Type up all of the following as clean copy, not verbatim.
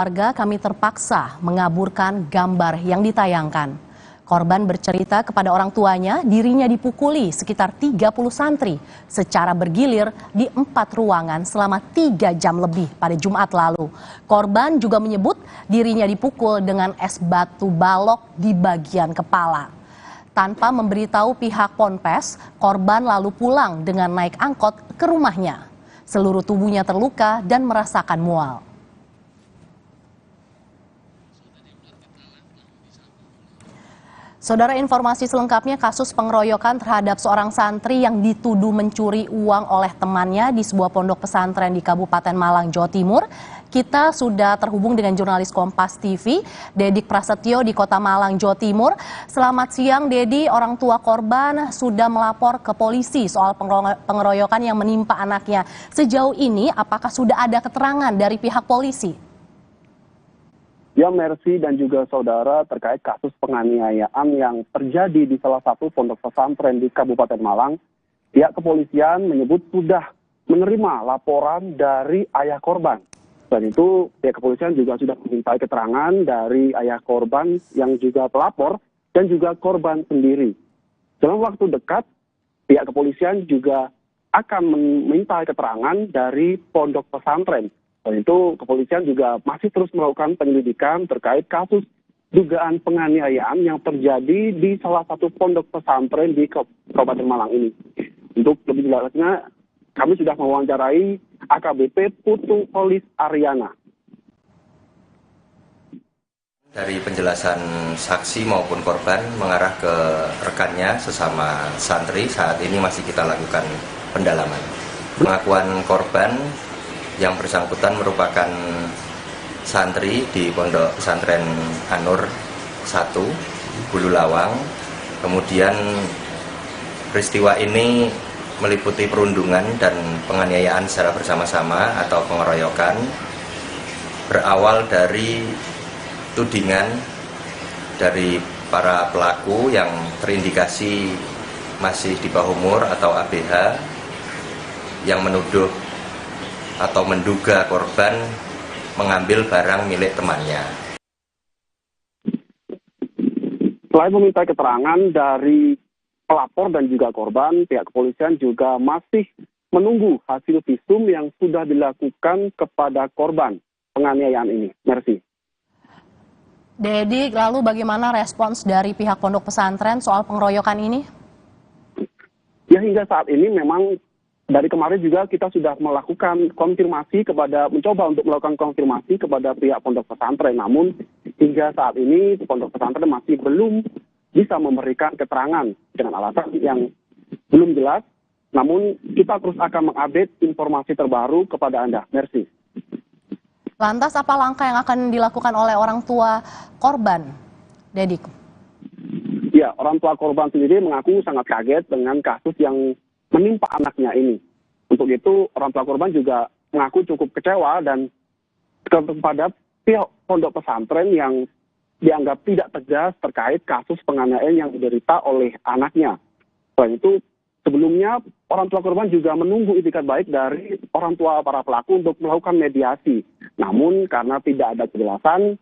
Warga kami terpaksa mengaburkan gambar yang ditayangkan. Korban bercerita kepada orang tuanya dirinya dipukuli sekitar 30 santri secara bergilir di 4 ruangan selama 3 jam lebih pada Jumat lalu. Korban juga menyebut dirinya dipukul dengan es batu balok di bagian kepala. Tanpa memberitahu pihak Ponpes, korban lalu pulang dengan naik angkot ke rumahnya. Seluruh tubuhnya terluka dan merasakan mual. Saudara, informasi selengkapnya kasus pengeroyokan terhadap seorang santri yang dituduh mencuri uang oleh temannya di sebuah pondok pesantren di Kabupaten Malang, Jawa Timur. Kita sudah terhubung dengan jurnalis Kompas TV, Dedik Prasetyo di Kota Malang, Jawa Timur. Selamat siang, Dedi. Orang tua korban sudah melapor ke polisi soal pengeroyokan yang menimpa anaknya. Sejauh ini, apakah sudah ada keterangan dari pihak polisi? Ya, Mercy dan juga saudara, terkait kasus penganiayaan yang terjadi di salah satu pondok pesantren di Kabupaten Malang, pihak kepolisian menyebut sudah menerima laporan dari ayah korban. Dan itu pihak kepolisian juga sudah meminta keterangan dari ayah korban yang juga pelapor dan juga korban sendiri. Dalam waktu dekat, pihak kepolisian juga akan meminta keterangan dari pondok pesantren. Dan itu kepolisian juga masih terus melakukan penyelidikan terkait kasus dugaan penganiayaan yang terjadi di salah satu pondok pesantren di Kabupaten Malang ini. Untuk lebih jelasnya, kami sudah mewawancarai AKBP Putu Polis Ariana. Dari penjelasan saksi maupun korban mengarah ke rekannya sesama santri, saat ini masih kita lakukan pendalaman. Pengakuan korban yang bersangkutan merupakan santri di Pondok Pesantren An-Nur 1, Bulu Lawang. Kemudian peristiwa ini meliputi perundungan dan penganiayaan secara bersama-sama atau pengeroyokan. Berawal dari tudingan dari para pelaku yang terindikasi masih di bawah umur atau ABH yang menuduh atau menduga korban mengambil barang milik temannya. Selain meminta keterangan dari pelapor dan juga korban, pihak kepolisian juga masih menunggu hasil visum yang sudah dilakukan kepada korban penganiayaan ini. Merci. Dedi, lalu bagaimana respons dari pihak pondok pesantren soal pengeroyokan ini? Ya, hingga saat ini memang dari kemarin juga kita sudah melakukan konfirmasi mencoba untuk melakukan konfirmasi kepada pihak pondok pesantren. Namun hingga saat ini pondok pesantren masih belum bisa memberikan keterangan dengan alasan yang belum jelas. Namun kita terus akan mengupdate informasi terbaru kepada Anda. Merci. Lantas apa langkah yang akan dilakukan oleh orang tua korban, Dedik? Ya, orang tua korban sendiri mengaku sangat kaget dengan kasus yang menimpa anaknya ini. Untuk itu, orang tua korban juga mengaku cukup kecewa dan kepada pihak pondok pesantren yang dianggap tidak tegas terkait kasus penganiayaan yang diderita oleh anaknya. Selain itu, sebelumnya orang tua korban juga menunggu itikat baik dari orang tua para pelaku untuk melakukan mediasi. Namun karena tidak ada kejelasan,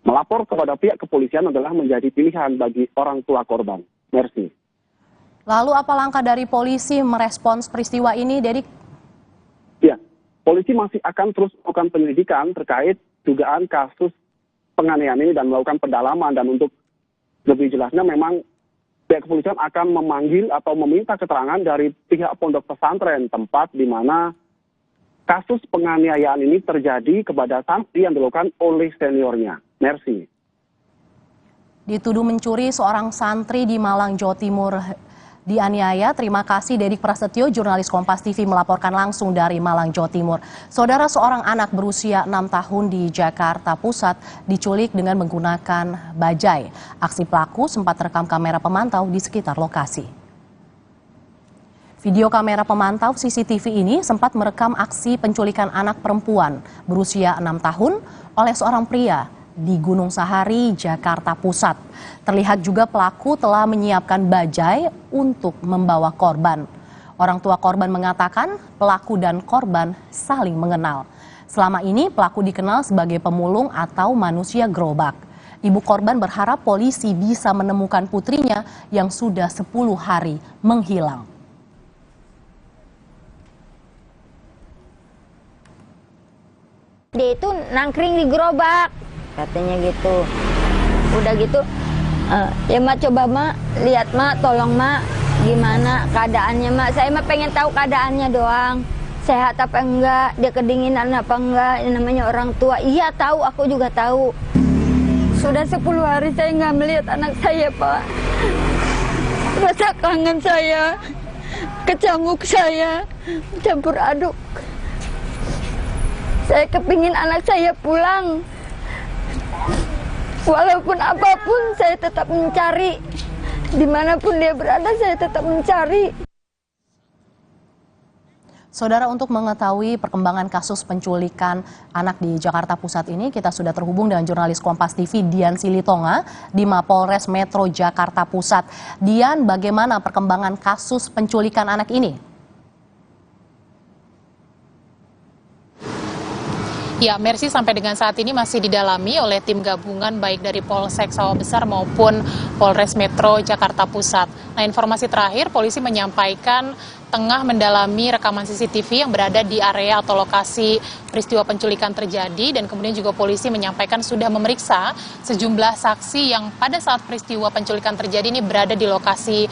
melapor kepada pihak kepolisian adalah menjadi pilihan bagi orang tua korban. Merci. Lalu apa langkah dari polisi merespons peristiwa ini, Dedik? Ya, polisi masih akan terus melakukan penyelidikan terkait dugaan kasus penganiayaan ini dan melakukan pendalaman. Dan untuk lebih jelasnya memang pihak kepolisian akan memanggil atau meminta keterangan dari pihak pondok pesantren, tempat di mana kasus penganiayaan ini terjadi kepada santri yang dilakukan oleh seniornya. Merci. Dituduh mencuri seorang santri di Malang, Jawa Timur dianiaya. Terima kasih Dedik Prasetyo, jurnalis Kompas TV melaporkan langsung dari Malang, Jawa Timur. Saudara, seorang anak berusia 6 tahun di Jakarta Pusat diculik dengan menggunakan bajai. Aksi pelaku sempat terekam kamera pemantau di sekitar lokasi. Video kamera pemantau CCTV ini sempat merekam aksi penculikan anak perempuan berusia 6 tahun oleh seorang pria di Gunung Sahari, Jakarta Pusat. Terlihat juga pelaku telah menyiapkan bajai untuk membawa korban. Orang tua korban mengatakan pelaku dan korban saling mengenal. Selama ini pelaku dikenal sebagai pemulung atau manusia gerobak. Ibu korban berharap polisi bisa menemukan putrinya yang sudah 10 hari menghilang. Dia itu nangkring di gerobak, katanya gitu. Udah gitu, ya mak coba mak, lihat mak, tolong mak, gimana keadaannya mak. Saya mah pengen tahu keadaannya doang. Sehat apa enggak, dia kedinginan apa enggak, yang namanya orang tua. Iya tahu, aku juga tahu. Sudah 10 hari saya nggak melihat anak saya, Pak. Rasa kangen saya, kecamuk saya, campur aduk. Saya kepingin anak saya pulang. Walaupun apapun saya tetap mencari. Dimanapun dia berada saya tetap mencari. Saudara, untuk mengetahui perkembangan kasus penculikan anak di Jakarta Pusat ini, kita sudah terhubung dengan jurnalis Kompas TV Dian Silitonga di Mapolres Metro Jakarta Pusat. Dian, bagaimana perkembangan kasus penculikan anak ini? Ya, Mercy, sampai dengan saat ini masih didalami oleh tim gabungan baik dari Polsek Sawah Besar maupun Polres Metro Jakarta Pusat. Nah, informasi terakhir polisi menyampaikan tengah mendalami rekaman CCTV yang berada di area atau lokasi peristiwa penculikan terjadi, dan kemudian juga polisi menyampaikan sudah memeriksa sejumlah saksi yang pada saat peristiwa penculikan terjadi ini berada di lokasi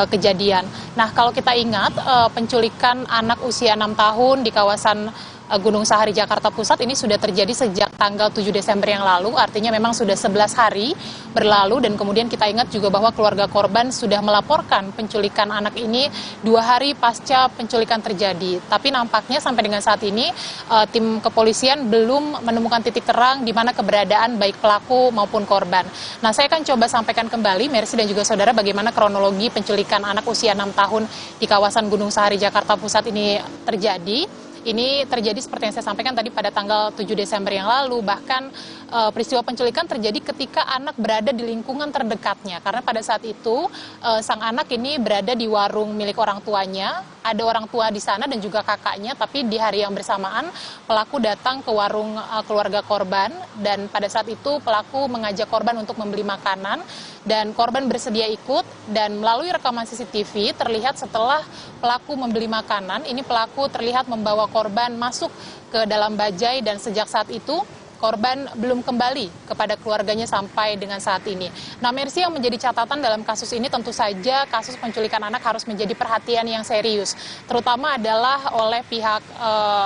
kejadian. Nah, kalau kita ingat penculikan anak usia 6 tahun di kawasan Gunung Sahari Jakarta Pusat ini sudah terjadi sejak tanggal 7 Desember yang lalu, artinya memang sudah 11 hari berlalu, dan kemudian kita ingat juga bahwa keluarga korban sudah melaporkan penculikan anak ini 2 hari pasca penculikan terjadi. Tapi nampaknya sampai dengan saat ini tim kepolisian belum menemukan titik terang di mana keberadaan baik pelaku maupun korban. Nah, saya akan coba sampaikan kembali, Mercy dan juga saudara, bagaimana kronologi penculikan anak usia 6 tahun di kawasan Gunung Sahari Jakarta Pusat ini terjadi. Ini terjadi seperti yang saya sampaikan tadi pada tanggal 7 Desember yang lalu. Bahkan peristiwa penculikan terjadi ketika anak berada di lingkungan terdekatnya. Karena pada saat itu sang anak ini berada di warung milik orang tuanya. Ada orang tua di sana dan juga kakaknya. Tapi di hari yang bersamaan pelaku datang ke warung keluarga korban. Dan pada saat itu pelaku mengajak korban untuk membeli makanan. Dan korban bersedia ikut, dan melalui rekaman CCTV terlihat setelah pelaku membeli makanan, ini pelaku terlihat membawa korban masuk ke dalam bajai, dan sejak saat itu korban belum kembali kepada keluarganya sampai dengan saat ini. Nah, Mercy, yang menjadi catatan dalam kasus ini tentu saja kasus penculikan anak harus menjadi perhatian yang serius, terutama adalah oleh pihak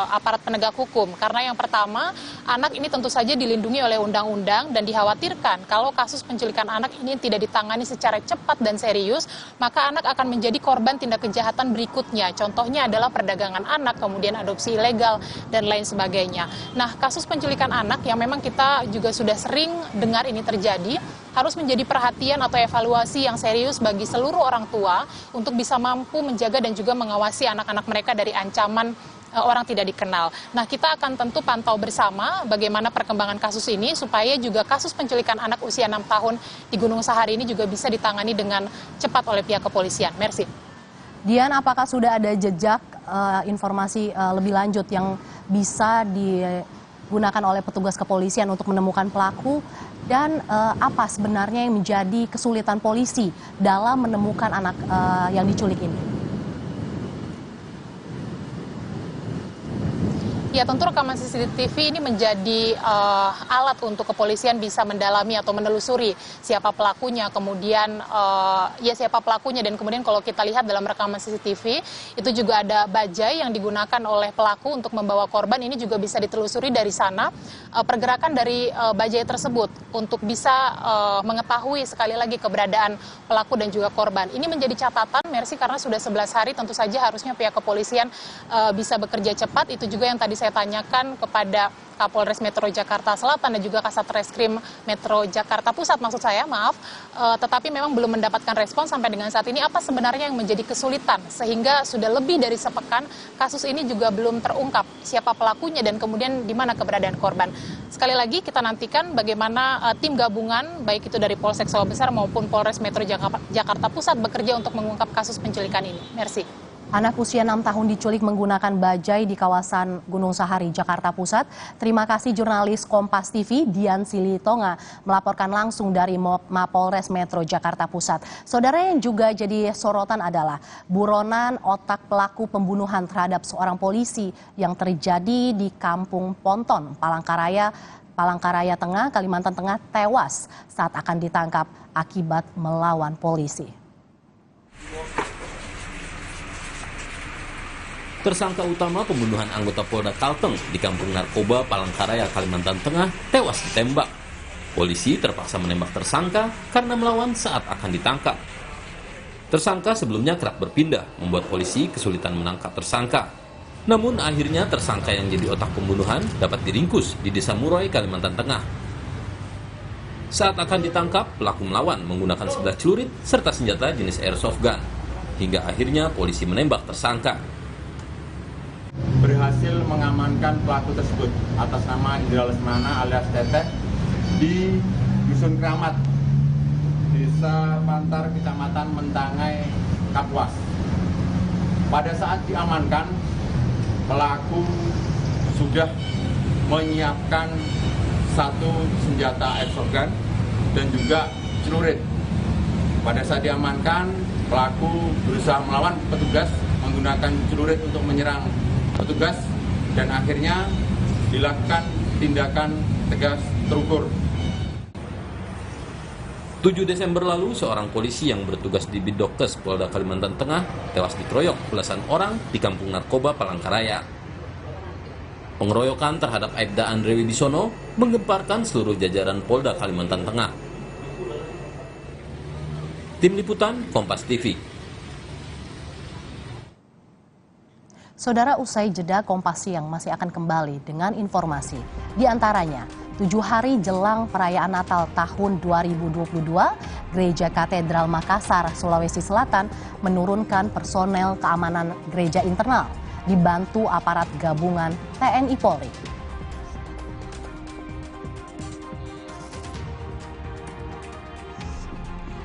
aparat penegak hukum. Karena yang pertama, anak ini tentu saja dilindungi oleh undang-undang, dan dikhawatirkan kalau kasus penculikan anak ini tidak ditangani secara cepat dan serius, maka anak akan menjadi korban tindak kejahatan berikutnya. Contohnya adalah perdagangan anak, kemudian adopsi ilegal, dan lain sebagainya. Nah, kasus penculikan anak yang memang kita juga sudah sering dengar ini terjadi, harus menjadi perhatian atau evaluasi yang serius bagi seluruh orang tua untuk bisa mampu menjaga dan juga mengawasi anak-anak mereka dari ancaman orang tidak dikenal. Nah, kita akan tentu pantau bersama bagaimana perkembangan kasus ini supaya juga kasus penculikan anak usia 6 tahun di Gunung Sahari ini juga bisa ditangani dengan cepat oleh pihak kepolisian. Mercy. Dian, apakah sudah ada jejak informasi lebih lanjut yang bisa digunakan oleh petugas kepolisian untuk menemukan pelaku, dan apa sebenarnya yang menjadi kesulitan polisi dalam menemukan anak yang diculik ini? Ya, tentu rekaman CCTV ini menjadi alat untuk kepolisian bisa mendalami atau menelusuri siapa pelakunya, kemudian siapa pelakunya, dan kemudian kalau kita lihat dalam rekaman CCTV itu juga ada bajai yang digunakan oleh pelaku untuk membawa korban. Ini juga bisa ditelusuri dari sana pergerakan dari bajai tersebut untuk bisa mengetahui sekali lagi keberadaan pelaku dan juga korban. Ini menjadi catatan, Mercy, karena sudah 11 hari tentu saja harusnya pihak kepolisian bisa bekerja cepat. Itu juga yang tadi saya tanyakan kepada Kapolres Metro Jakarta Selatan dan juga Kasat Reskrim Metro Jakarta Pusat, maksud saya, maaf, tetapi memang belum mendapatkan respon sampai dengan saat ini. Apa sebenarnya yang menjadi kesulitan sehingga sudah lebih dari sepekan kasus ini juga belum terungkap siapa pelakunya dan kemudian di mana keberadaan korban. Sekali lagi kita nantikan bagaimana tim gabungan baik itu dari Polsek Sawah Besar maupun Polres Metro Jakarta Pusat bekerja untuk mengungkap kasus penculikan ini. Mercy. Anak usia 6 tahun diculik menggunakan bajai di kawasan Gunung Sahari, Jakarta Pusat. Terima kasih jurnalis Kompas TV Dian Silitonga melaporkan langsung dari Mapolres Metro Jakarta Pusat. Saudara, yang juga jadi sorotan adalah buronan otak pelaku pembunuhan terhadap seorang polisi yang terjadi di Kampung Ponton, Palangkaraya Tengah, Kalimantan Tengah, tewas saat akan ditangkap akibat melawan polisi. Tersangka utama pembunuhan anggota Polda Kalteng di Kampung Narkoba, Palangkaraya, Kalimantan Tengah, tewas ditembak. Polisi terpaksa menembak tersangka karena melawan saat akan ditangkap. Tersangka sebelumnya kerap berpindah, membuat polisi kesulitan menangkap tersangka. Namun akhirnya tersangka yang jadi otak pembunuhan dapat diringkus di Desa Muroy, Kalimantan Tengah. Saat akan ditangkap, pelaku melawan menggunakan 11 celurit serta senjata jenis airsoft gun. Hingga akhirnya polisi menembak tersangka. Berhasil mengamankan pelaku tersebut atas nama Indra Lesmana alias Teteh di Dusun Keramat, Desa Pantar, Kecamatan Mentangai, Kapuas. Pada saat diamankan, pelaku sudah menyiapkan satu senjata airsoft gun dan juga celurit. Pada saat diamankan, pelaku berusaha melawan petugas menggunakan celurit untuk menyerang petugas dan akhirnya dilakukan tindakan tegas terukur. 7 Desember lalu, seorang polisi yang bertugas di Bidokes Polda Kalimantan Tengah tewas dikeroyok belasan orang di Kampung Narkoba, Palangkaraya. Pengeroyokan terhadap Aibda Andre Wibisono menggemparkan seluruh jajaran Polda Kalimantan Tengah. Tim Liputan Kompas TV. Saudara, usai jeda, Kompas Siang masih akan kembali dengan informasi. Di antaranya, 7 hari jelang perayaan Natal tahun 2022, Gereja Katedral Makassar, Sulawesi Selatan menurunkan personel keamanan gereja internal, dibantu aparat gabungan TNI Polri.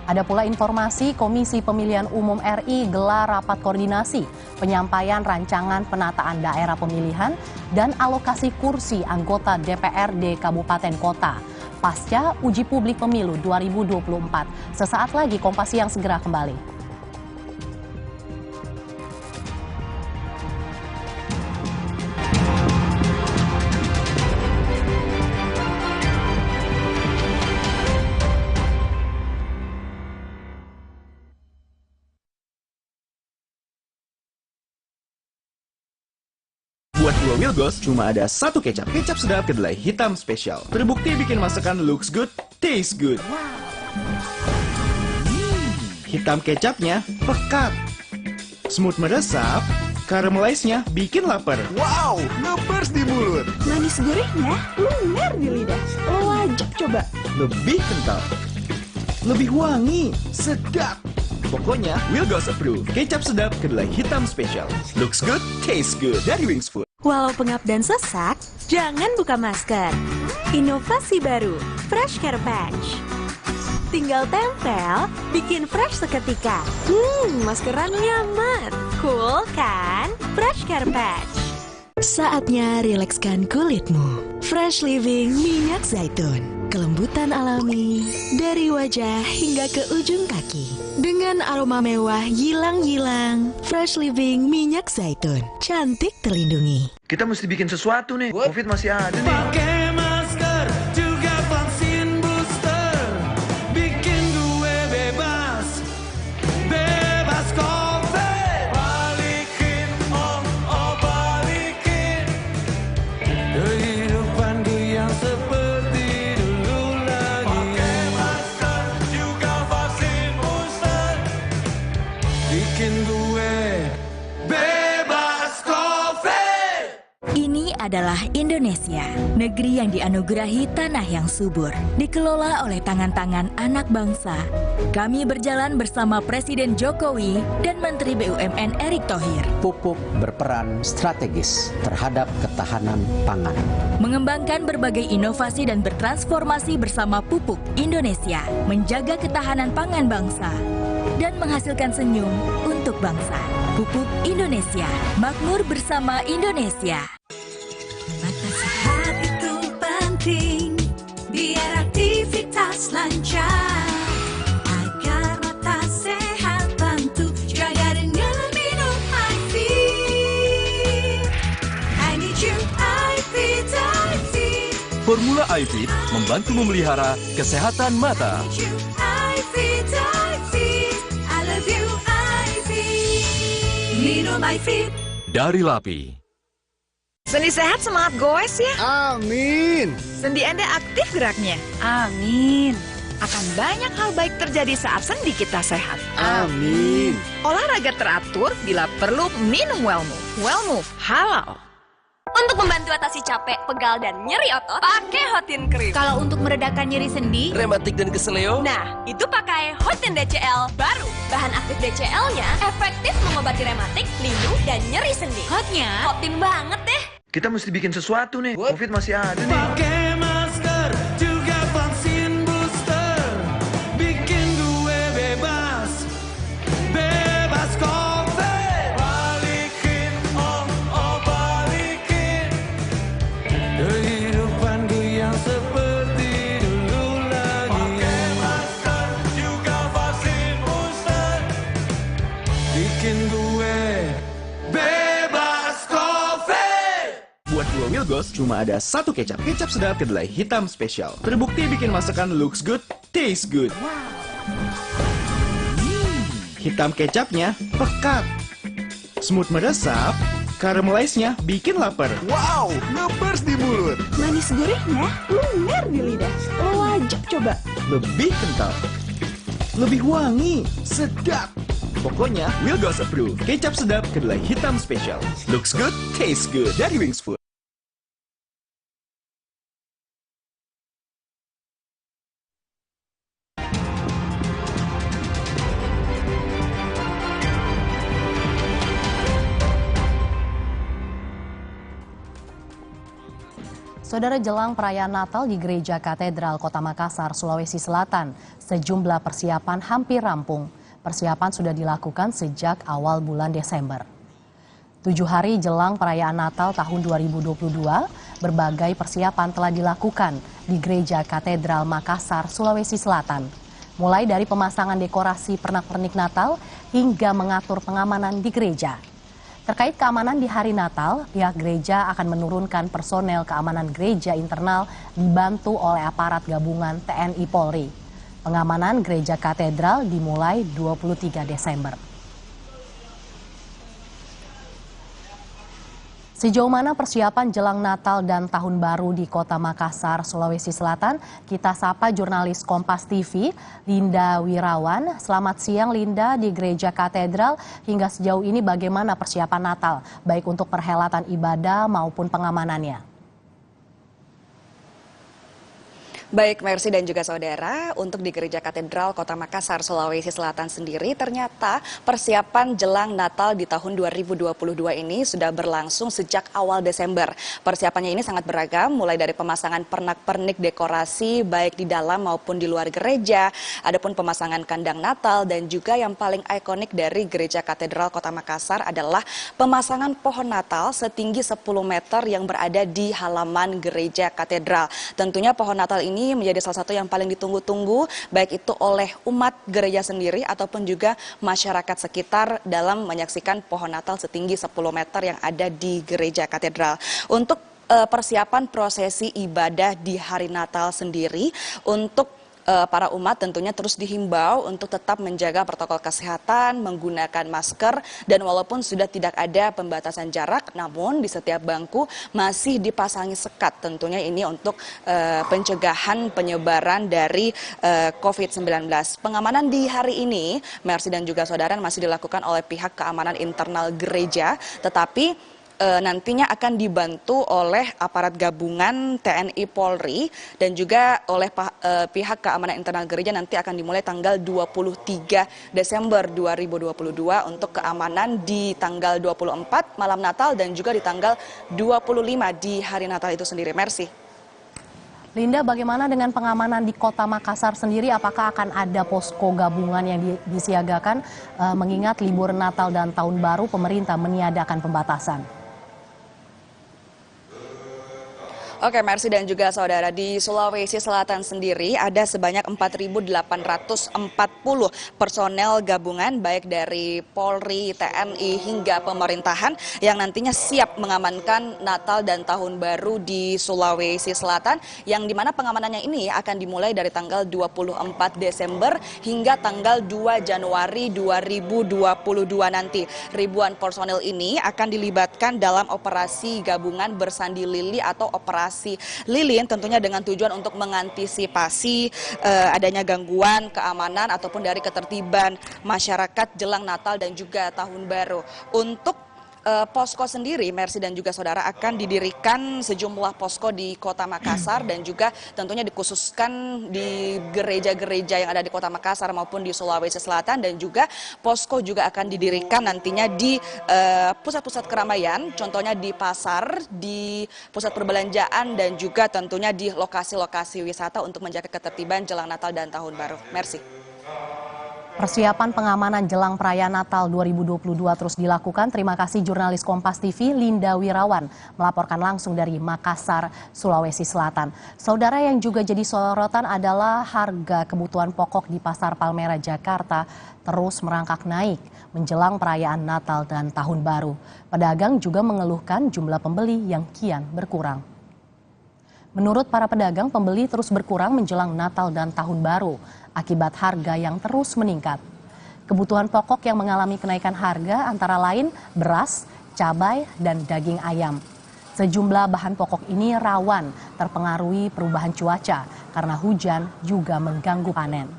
Ada pula informasi Komisi Pemilihan Umum RI gelar rapat koordinasi penyampaian rancangan penataan daerah pemilihan dan alokasi kursi anggota DPRD Kabupaten Kota pasca uji publik pemilu 2024. Sesaat lagi Kompas Siang segera kembali. Buat dua Wilgos, cuma ada satu kecap. Kecap sedap kedelai hitam spesial. Terbukti bikin masakan looks good, taste good. Hitam kecapnya pekat. Smooth meresap, caramelize-nya bikin lapar. Wow, ngepers di mulut. Manis gurihnya lumer di lidah. Lo wajib coba. Lebih kental, lebih wangi, sedap. Pokoknya Wilgos approve. Kecap sedap kedelai hitam spesial. Looks good, taste good. Dari Wings Food. Walau pengap dan sesak, jangan buka masker. Inovasi baru, Fresh Care Patch. Tinggal tempel, bikin fresh seketika. Maskeran nyaman. Cool kan? Fresh Care Patch. Saatnya rilekskan kulitmu. Fresh Living minyak zaitun. Kelembutan alami dari wajah hingga ke ujung kaki. Dengan aroma mewah yilang-yilang. Fresh Living minyak zaitun. Cantik terlindungi. Kita mesti bikin sesuatu nih. Covid masih ada nih. Pakai masker juga vaksin booster. Bikin gue bebas. Bebas COVID. Balikin, balikin. Kehidupanku yang seperti dulu lagi. Pakai masker juga vaksin booster. Bikin gue bebas COVID. Ini adalah Indonesia, negeri yang dianugerahi tanah yang subur, dikelola oleh tangan-tangan anak bangsa. Kami berjalan bersama Presiden Jokowi dan Menteri BUMN Erick Thohir. Pupuk berperan strategis terhadap ketahanan pangan. Mengembangkan berbagai inovasi dan bertransformasi bersama Pupuk Indonesia, menjaga ketahanan pangan bangsa. dan menghasilkan senyum untuk bangsa. Pupuk Indonesia, makmur bersama Indonesia. Mata sehat itu penting, biar aktivitas lancar. Agar mata sehat tentu jaga dengan minum iFit. I need you, iFit, iFit. Formula iFit membantu memelihara kesehatan mata. iFit, iFit. I love you, iFit. Minum iFit. Dari LAPI. Sendi sehat semangat goes ya. Amin. Sendi Anda aktif geraknya. Amin. Akan banyak hal baik terjadi saat sendi kita sehat. Amin. Olahraga teratur, bila perlu minum Wellmove. Wellmove halal. Untuk membantu atasi capek, pegal, dan nyeri otot, pakai Hotin Cream. Kalau untuk meredakan nyeri sendi, Rematik dan keseleo. Nah, itu pakai Hotin DCL baru. Bahan aktif DCL-nya efektif mengobati rematik, lindung, dan nyeri sendi. hotnya Hotin banget deh. Kita mesti bikin sesuatu nih. Covid masih ada nih. Pakai masker juga vaksin booster, bikin gue bebas, bebas COVID. Balikin, oh balikin kehidupan gue yang seperti dulu lagi. Pakai masker juga vaksin booster, bikin gue bebas COVID. Buat dua Wilgos, cuma ada satu kecap. Kecap sedap kedelai hitam spesial. Terbukti bikin masakan looks good, taste good. Hitam kecapnya pekat. Smooth meresap, caramelize-nya bikin lapar. Wow, ngebers di mulut. manis gurihnya lumer di lidah. Lo wajib coba. Lebih kental, lebih wangi, sedap. Pokoknya Wilgos approve. Kecap sedap kedelai hitam spesial. Looks good, taste good. Dari Wings Food. Saudara, jelang perayaan Natal di Gereja Katedral Kota Makassar, Sulawesi Selatan, sejumlah persiapan hampir rampung. Persiapan sudah dilakukan sejak awal bulan Desember. 7 hari jelang perayaan Natal tahun 2022, berbagai persiapan telah dilakukan di Gereja Katedral Makassar, Sulawesi Selatan. Mulai dari pemasangan dekorasi pernak-pernik Natal hingga mengatur pengamanan di gereja. Terkait keamanan di hari Natal, pihak gereja akan menurunkan personel keamanan gereja internal dibantu oleh aparat gabungan TNI Polri. Pengamanan gereja katedral dimulai 23 Desember. Sejauh mana persiapan jelang Natal dan Tahun Baru di Kota Makassar, Sulawesi Selatan? Kita sapa jurnalis Kompas TV, Linda Wirawan. Selamat siang Linda, di Gereja Katedral hingga sejauh ini bagaimana persiapan Natal, baik untuk perhelatan ibadah maupun pengamanannya? Baik, Mercy dan juga saudara, untuk di Gereja Katedral Kota Makassar, Sulawesi Selatan sendiri, ternyata persiapan jelang Natal di tahun 2022 ini sudah berlangsung sejak awal Desember. Persiapannya ini sangat beragam, mulai dari pemasangan pernak-pernik dekorasi, baik di dalam maupun di luar gereja, adapun pemasangan kandang Natal, dan juga yang paling ikonik dari Gereja Katedral Kota Makassar adalah pemasangan pohon Natal setinggi 10 meter yang berada di halaman Gereja Katedral. Tentunya pohon Natal ini menjadi salah satu yang paling ditunggu-tunggu, baik itu oleh umat gereja sendiri ataupun juga masyarakat sekitar dalam menyaksikan pohon Natal setinggi 10 meter yang ada di Gereja Katedral. Untuk persiapan prosesi ibadah di hari Natal sendiri, untuk para umat tentunya terus dihimbau untuk tetap menjaga protokol kesehatan, menggunakan masker, dan walaupun sudah tidak ada pembatasan jarak, namun di setiap bangku masih dipasangi sekat. Tentunya ini untuk pencegahan penyebaran dari COVID-19. Pengamanan di hari ini, Mercy dan juga saudara, masih dilakukan oleh pihak keamanan internal gereja, tetapi nantinya akan dibantu oleh aparat gabungan TNI Polri dan juga oleh pihak keamanan internal gereja. Nanti akan dimulai tanggal 23 Desember 2022 untuk keamanan di tanggal 24 malam Natal dan juga di tanggal 25 di hari Natal itu sendiri. Mercy. Linda, bagaimana dengan pengamanan di Kota Makassar sendiri? Apakah akan ada posko gabungan yang disiagakan mengingat libur Natal dan Tahun Baru pemerintah meniadakan pembatasan? Oke, Mercy dan juga saudara, di Sulawesi Selatan sendiri ada sebanyak 4.840 personel gabungan baik dari Polri, TNI hingga pemerintahan yang nantinya siap mengamankan Natal dan Tahun Baru di Sulawesi Selatan, yang dimana pengamanannya ini akan dimulai dari tanggal 24 Desember hingga tanggal 2 Januari 2022 nanti. Ribuan personel ini akan dilibatkan dalam operasi gabungan bersandi lili atau operasi lilin, tentunya dengan tujuan untuk mengantisipasi adanya gangguan keamanan ataupun dari ketertiban masyarakat jelang Natal dan juga Tahun Baru. Untuk posko sendiri, Mercy dan juga saudara, akan didirikan sejumlah posko di Kota Makassar dan juga tentunya dikhususkan di gereja-gereja yang ada di Kota Makassar maupun di Sulawesi Selatan, dan juga posko juga akan didirikan nantinya di pusat-pusat keramaian, contohnya di pasar, di pusat perbelanjaan dan juga tentunya di lokasi-lokasi wisata untuk menjaga ketertiban jelang Natal dan Tahun Baru. Mercy. Persiapan pengamanan jelang perayaan Natal 2022 terus dilakukan. Terima kasih jurnalis Kompas TV Linda Wirawan melaporkan langsung dari Makassar, Sulawesi Selatan. Saudara, yang juga jadi sorotan adalah harga kebutuhan pokok di Pasar Palmerah, Jakarta terus merangkak naik menjelang perayaan Natal dan Tahun Baru. Pedagang juga mengeluhkan jumlah pembeli yang kian berkurang. Menurut para pedagang, pembeli terus berkurang menjelang Natal dan Tahun Baru akibat harga yang terus meningkat. Kebutuhan pokok yang mengalami kenaikan harga antara lain beras, cabai, dan daging ayam. Sejumlah bahan pokok ini rawan terpengaruhi perubahan cuaca karena hujan juga mengganggu panen.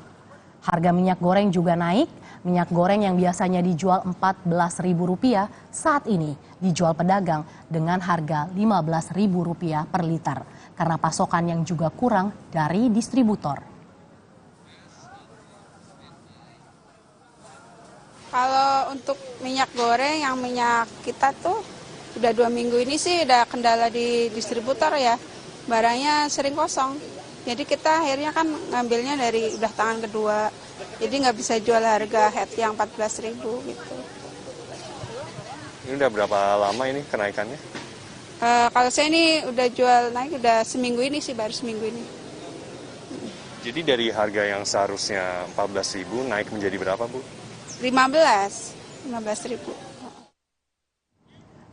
Harga minyak goreng juga naik. Minyak goreng yang biasanya dijual Rp14.000 saat ini dijual pedagang dengan harga Rp15.000 per liter karena pasokan yang juga kurang dari distributor. Kalau untuk minyak goreng, yang minyak kita tuh udah 2 minggu ini sih udah kendala di distributor ya. Barangnya sering kosong. Jadi kita akhirnya kan ngambilnya dari udah tangan kedua. Jadi nggak bisa jual harga head yang 14.000 gitu. Ini udah berapa lama ini kenaikannya? Kalau saya ini udah jual naik udah seminggu ini sih, baru seminggu ini. Jadi dari harga yang seharusnya 14.000 naik menjadi berapa, Bu? 15.000.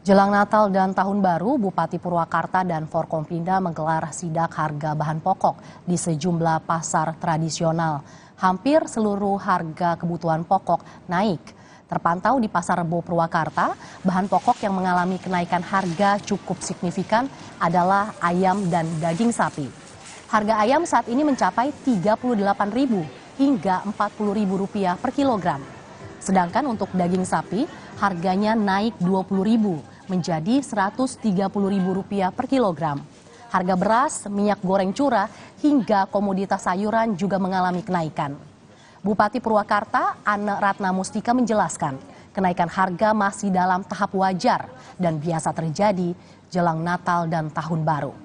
Jelang Natal dan Tahun Baru, Bupati Purwakarta dan Forkompinda menggelar sidak harga bahan pokok di sejumlah pasar tradisional. Hampir seluruh harga kebutuhan pokok naik. Terpantau di Pasar Rebo Purwakarta, bahan pokok yang mengalami kenaikan harga cukup signifikan adalah ayam dan daging sapi. Harga ayam saat ini mencapai Rp38.000 hingga Rp40.000 per kilogram. Sedangkan untuk daging sapi, harganya naik Rp20.000 menjadi Rp130.000 per kilogram. Harga beras, minyak goreng curah, hingga komoditas sayuran juga mengalami kenaikan. Bupati Purwakarta, Anne Ratna Mustika menjelaskan, kenaikan harga masih dalam tahap wajar dan biasa terjadi jelang Natal dan Tahun Baru.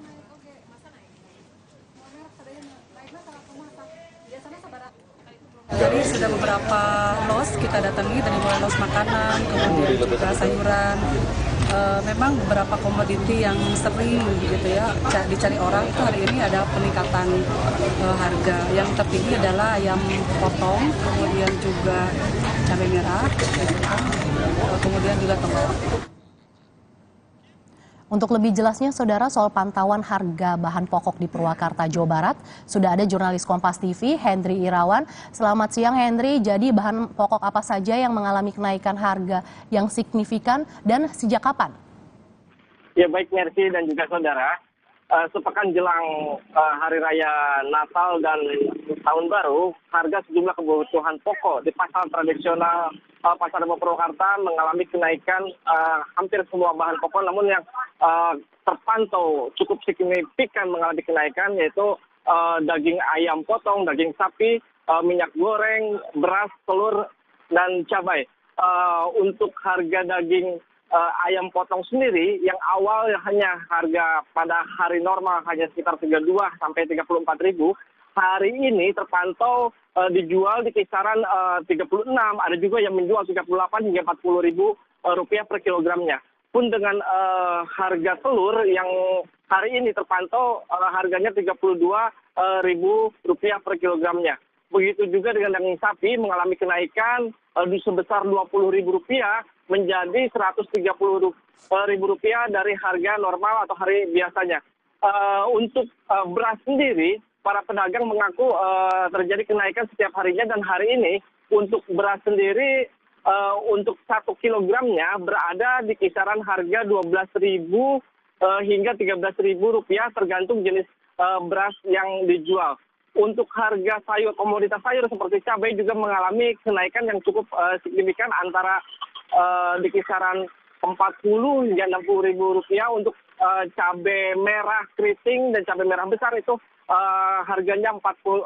Jadi sudah beberapa los kita datangi, dari mulai los makanan, kemudian juga sayuran. Memang beberapa komoditi yang sering gitu ya dicari orang itu hari ini ada peningkatan harga. Yang tertinggi adalah ayam potong, kemudian juga cabai merah, kemudian juga telur. Untuk lebih jelasnya, saudara, soal pantauan harga bahan pokok di Purwakarta, Jawa Barat, sudah ada jurnalis Kompas TV, Hendry Irawan. Selamat siang, Hendry. Jadi bahan pokok apa saja yang mengalami kenaikan harga yang signifikan dan sejak kapan? Ya, baik Mercy dan juga saudara. Sepekan jelang Hari Raya Natal dan Tahun Baru, harga sejumlah kebutuhan pokok di pasar tradisional Pasar Rebo Purwakarta mengalami kenaikan hampir semua bahan pokok, namun yang terpantau cukup signifikan mengalami kenaikan yaitu daging ayam potong, daging sapi, minyak goreng, beras, telur, dan cabai. Untuk harga daging ayam potong sendiri yang awal hanya harga pada hari normal hanya sekitar 32 sampai 34 ribu, hari ini terpantau dijual di kisaran 36, ada juga yang menjual 38 hingga 40 ribu rupiah per kilogramnya. Pun dengan harga telur yang hari ini terpantau harganya 32 ribu rupiah per kilogramnya. Begitu juga dengan daging sapi mengalami kenaikan sebesar 20 ribu rupiah menjadi 130 ribu rupiah dari harga normal atau hari biasanya. Untuk beras sendiri, para pedagang mengaku terjadi kenaikan setiap harinya, dan hari ini untuk beras sendiri untuk 1 kilogramnya berada di kisaran harga 12.000 hingga 13.000 rupiah tergantung jenis beras yang dijual. Untuk harga sayur, komoditas sayur seperti cabai juga mengalami kenaikan yang cukup signifikan antara di kisaran 40 hingga 60 ribu rupiah. Untuk cabai merah keriting dan cabai merah besar itu harganya 40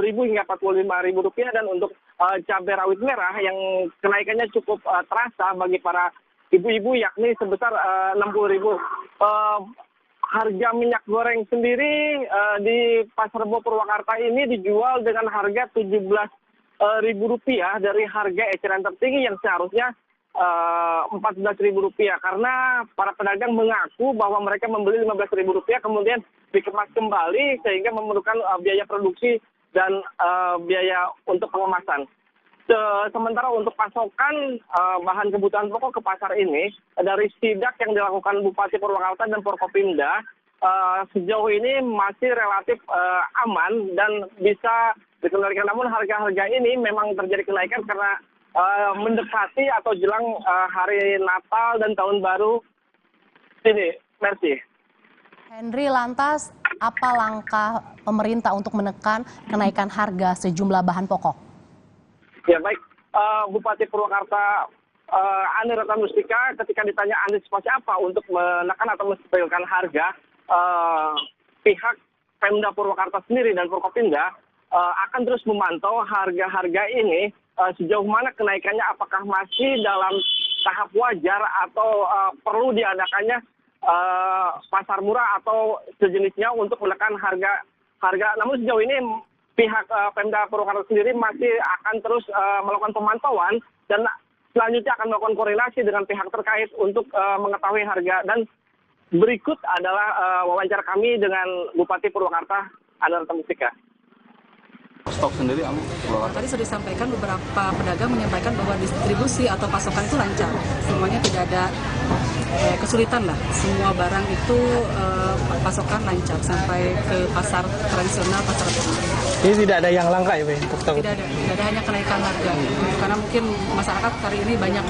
ribu hingga 45 ribu rupiah, dan untuk cabai rawit merah yang kenaikannya cukup terasa bagi para ibu-ibu yakni sebesar 60 ribu. Harga minyak goreng sendiri di Pasar Rebo Purwakarta ini dijual dengan harga 17 ribu rupiah dari harga eceran tertinggi yang seharusnya 14 ribu rupiah, karena para pedagang mengaku bahwa mereka membeli 15 ribu rupiah kemudian dikemas kembali sehingga memerlukan biaya produksi dan biaya untuk pengemasan. Sementara untuk pasokan bahan kebutuhan pokok ke pasar ini, dari sidak yang dilakukan Bupati Purwakarta dan Forkopimda, sejauh ini masih relatif aman dan bisa dikendalikan. Namun harga-harga ini memang terjadi kenaikan karena mendekati atau jelang hari Natal dan Tahun Baru ini. Merci. Henry, lantas apa langkah pemerintah untuk menekan kenaikan harga sejumlah bahan pokok? Ya baik, Bupati Purwakarta Ani Retno Mustika ketika ditanya antisipasi apa untuk menekan atau menstabilkan harga, pihak Pemda Purwakarta sendiri dan Forkopimda akan terus memantau harga-harga ini sejauh mana kenaikannya, apakah masih dalam tahap wajar atau perlu diadakannya pasar murah atau sejenisnya untuk menekan harga. Namun sejauh ini pihak Pemda Purwakarta sendiri masih akan terus melakukan pemantauan dan selanjutnya akan melakukan koordinasi dengan pihak terkait untuk mengetahui harga. Dan berikut adalah wawancara kami dengan Bupati Purwakarta Ani Retno Mustika. Stok sendiri tadi sudah disampaikan, beberapa pedagang menyampaikan bahwa distribusi atau pasokan itu lancar, semuanya tidak ada kesulitan lah, semua barang itu pasokan lancar sampai ke pasar tradisional, pasar besar. Ini tidak ada yang langka ya, Tidak ada, hanya kenaikan harga karena mungkin masyarakat hari ini banyak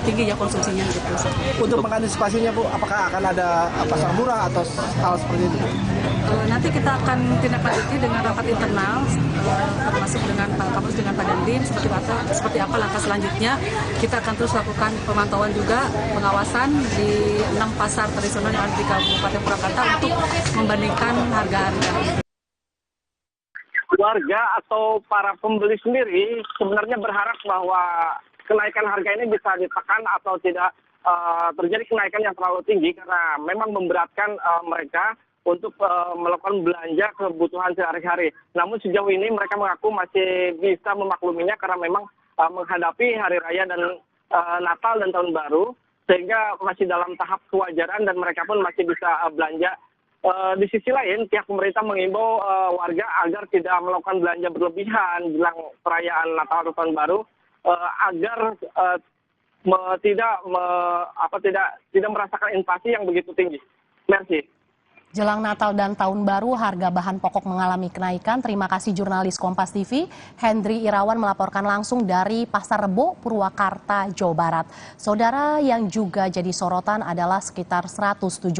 tinggi ya konsumsinya gitu. Untuk mengantisipasinya Bu, apakah akan ada pasar murah atau hal seperti itu? Nanti kita akan tindak lanjuti dengan rapat internal, termasuk dengan Pak Kapolres, dengan Pak Dandim, seperti apa langkah selanjutnya. Kita akan terus lakukan pemantauan juga, pengawasan di 6 pasar tradisional yang ada di Kabupaten Purwakarta untuk membandingkan harga-harga. Warga atau para pembeli sendiri sebenarnya berharap bahwa kenaikan harga ini bisa ditekan atau tidak terjadi kenaikan yang terlalu tinggi, karena memang memberatkan mereka untuk melakukan belanja kebutuhan sehari-hari. Namun sejauh ini mereka mengaku masih bisa memakluminya karena memang menghadapi hari raya dan Natal dan Tahun Baru, sehingga masih dalam tahap kewajaran dan mereka pun masih bisa belanja. Di sisi lain, pihak pemerintah mengimbau warga agar tidak melakukan belanja berlebihan jelang perayaan Natal atau Tahun Baru, agar tidak merasakan inflasi yang begitu tinggi. Merci. Jelang Natal dan Tahun Baru, harga bahan pokok mengalami kenaikan. Terima kasih jurnalis Kompas TV, Hendry Irawan melaporkan langsung dari Pasar Rebo, Purwakarta, Jawa Barat. Saudara, yang juga jadi sorotan adalah sekitar 170.000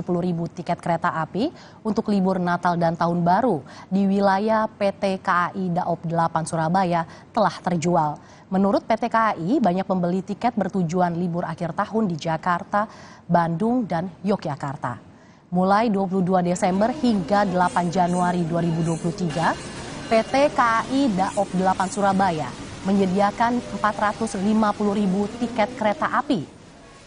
tiket kereta api untuk libur Natal dan Tahun Baru di wilayah PT KAI Daop 8 Surabaya telah terjual. Menurut PT KAI, banyak pembeli tiket bertujuan libur akhir tahun di Jakarta, Bandung, dan Yogyakarta. Mulai 22 Desember hingga 8 Januari 2023, PT KAI Daop 8 Surabaya menyediakan 450.000 tiket kereta api.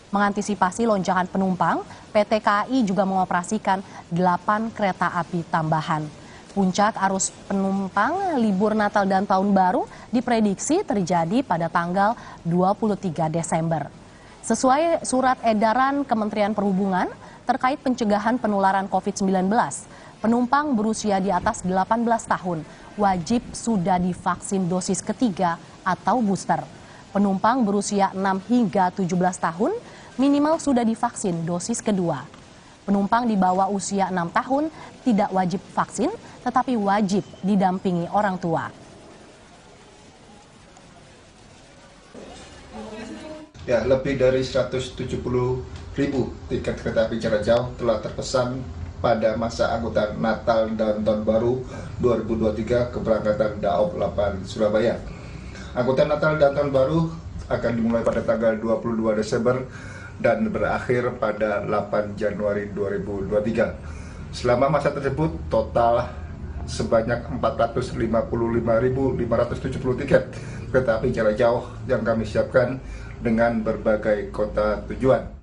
Mengantisipasi lonjakan penumpang, PT KAI juga mengoperasikan 8 kereta api tambahan. Puncak arus penumpang libur Natal dan Tahun Baru diprediksi terjadi pada tanggal 23 Desember. Sesuai surat edaran Kementerian Perhubungan terkait pencegahan penularan COVID-19, penumpang berusia di atas 18 tahun wajib sudah divaksin dosis ketiga atau booster. Penumpang berusia 6 hingga 17 tahun minimal sudah divaksin dosis kedua. Penumpang di bawah usia 6 tahun tidak wajib vaksin, tetapi wajib didampingi orang tua. Ya, lebih dari 170.000 tiket kereta api jarak jauh telah terpesan pada masa angkutan Natal dan Tahun Baru 2023 keberangkatan Daob 8 Surabaya. Angkutan Natal dan Tahun Baru akan dimulai pada tanggal 22 Desember dan berakhir pada 8 Januari 2023. Selama masa tersebut, total sebanyak 455.570 tiket kereta api jarak jauh yang kami siapkan dengan berbagai kota tujuan.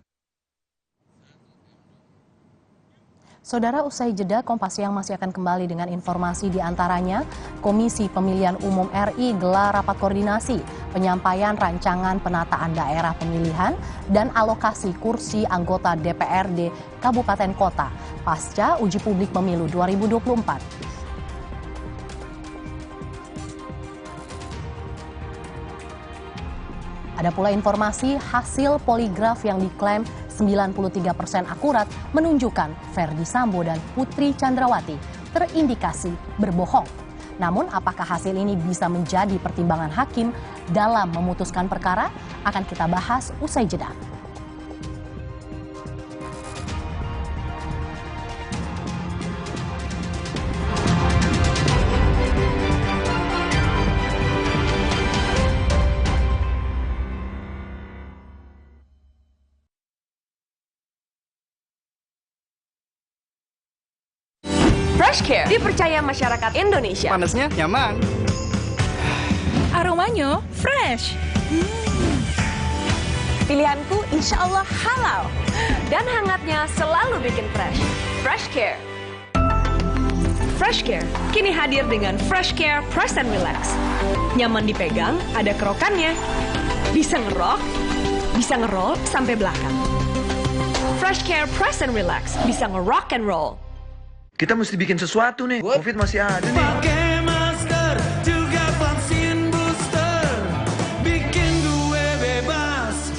Saudara, usai jeda, Kompas Siang masih akan kembali dengan informasi di antaranya Komisi Pemilihan Umum RI gelar rapat koordinasi penyampaian rancangan penataan daerah pemilihan dan alokasi kursi anggota DPRD Kabupaten Kota pasca uji publik pemilu 2024. Ada pula informasi hasil poligraf yang diklaim 93% akurat menunjukkan Ferdi Sambo dan Putri Chandrawati terindikasi berbohong. Namun apakah hasil ini bisa menjadi pertimbangan hakim dalam memutuskan perkara? Akan kita bahas usai jeda. FreshCare dipercaya masyarakat Indonesia. Panasnya nyaman. Aromanya fresh. Pilihanku insya Allah halal. Dan hangatnya selalu bikin fresh. FreshCare. FreshCare kini hadir dengan FreshCare Press and Relax. Nyaman dipegang, ada kerokannya. Bisa ngerok, bisa ngeroll sampai belakang. FreshCare Press and Relax bisa ngerock and roll. Kita mesti bikin sesuatu nih. Covid masih ada nih. Pakai masker juga vaksin booster, bikin gue bebas,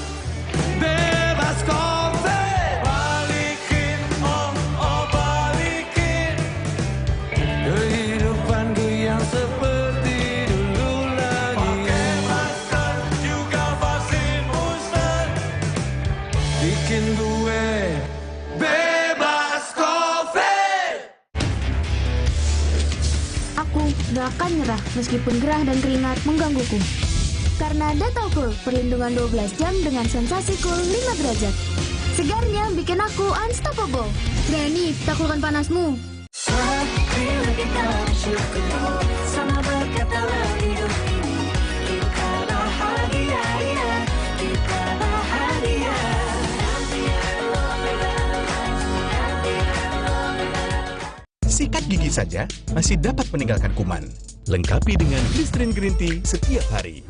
bebas COVID. Balikin, oh balikin kehidupan gue yang seperti dulu lagi. Pakai masker juga vaksin booster, bikin gue bebas COVID. Aku gak akan nyerah meskipun gerah dan keringat menggangguku. Karena Dettol Cool, perlindungan 12 jam dengan sensasi cool 5 derajat. Segarnya bikin aku unstoppable. Berani taklukkan panasmu. Sama berkata hidup ini kita bahagia, kita bahagia. Sikat gigi saja masih dapat meninggalkan kuman. Lengkapi dengan Listerine Green Tea setiap hari.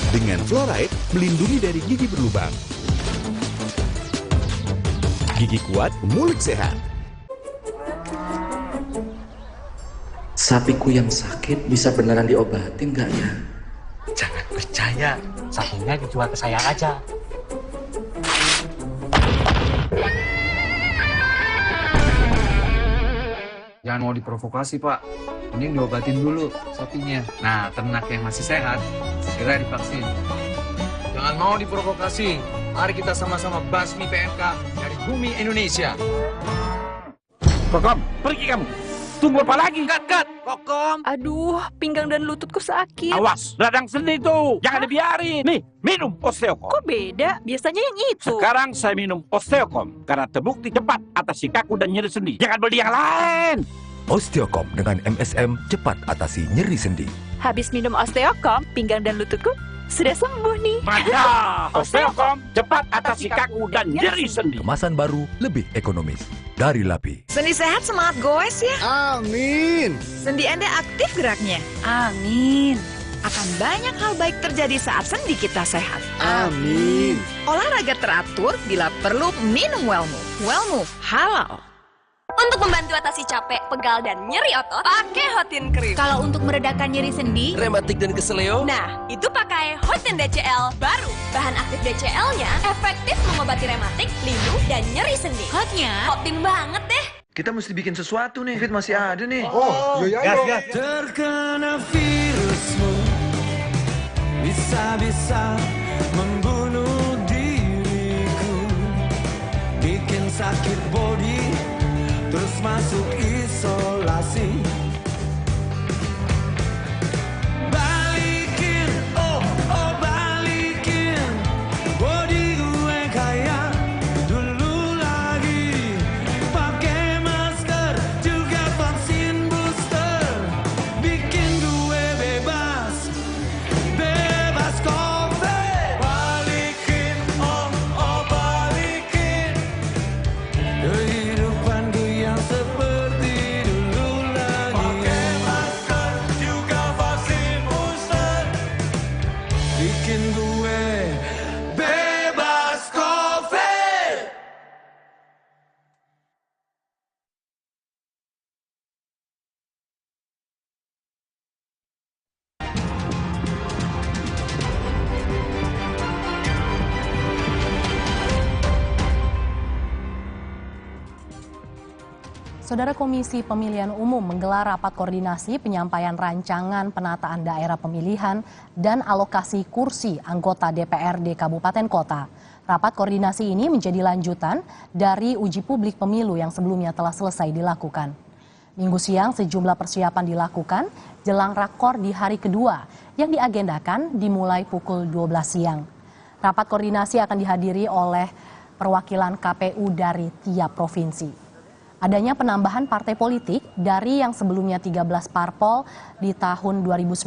Dengan fluoride, melindungi dari gigi berlubang. Gigi kuat, mulut sehat. Sapiku yang sakit bisa beneran diobatin nggak ya? Jangan percaya, sapinya dijual ke saya aja. Jangan mau diprovokasi, Pak. Ini diobatin dulu sapinya. Nah, ternak yang masih sehat, segera divaksin. Jangan mau diprovokasi. Mari kita sama-sama basmi PMK dari bumi Indonesia. Kokom, pergi kamu. Tunggu apa lagi? Kat, Kokom. Aduh, pinggang dan lututku sakit. Awas, radang sendi tuh. Jangan dibiarin. Nih, minum Osteocom. Kok beda? Biasanya yang itu. Sekarang saya minum Osteocom karena terbukti cepat atasi kaku dan nyeri sendi. Jangan beli yang lain. Osteocom dengan MSM cepat atasi nyeri sendi. Habis minum Osteocom, pinggang dan lututku sudah sembuh nih. Mantap! Osteocom cepat atasi kaku dan nyeri sendi. Kemasan baru lebih ekonomis dari LAPI. Sendi sehat, semangat goes ya. Amin. Sendi Anda aktif geraknya. Amin. Akan banyak hal baik terjadi saat sendi kita sehat. Amin. Olahraga teratur, bila perlu minum Wellmove. Wellmove halal. Untuk membantu atasi capek, pegal, dan nyeri otot, pakai Hotin Cream. Kalau untuk meredakan nyeri sendi, rematik dan keseleo, nah, itu pakai Hotin DCL baru. Bahan aktif DCL-nya efektif mengobati rematik, linu, dan nyeri sendi. Hotnya Hotin banget deh. Kita mesti bikin sesuatu nih. Fit masih ada nih. Oh, gas. Terkena virusmu, bisa-bisa membunuh diriku, bikin sakit body, terus masuk isolasi. Balikin, oh balikin, body gue kayak dulu lagi. Pakai masker, juga vaksin booster, bikin gue bebas, bebas COVID. Balikin, oh balikin, kehidupanku yang seperti dulu lagi. Pakai masker, juga vaksin booster, bikin gue bebas COVID. Saudara Komisi Pemilihan Umum menggelar rapat koordinasi penyampaian rancangan penataan daerah pemilihan dan alokasi kursi anggota DPRD Kabupaten Kota. Rapat koordinasi ini menjadi lanjutan dari uji publik pemilu yang sebelumnya telah selesai dilakukan. Minggu siang sejumlah persiapan dilakukan jelang rakor di hari kedua yang diagendakan dimulai pukul 12 siang. Rapat koordinasi akan dihadiri oleh perwakilan KPU dari tiap provinsi. Adanya penambahan partai politik dari yang sebelumnya 13 parpol di tahun 2019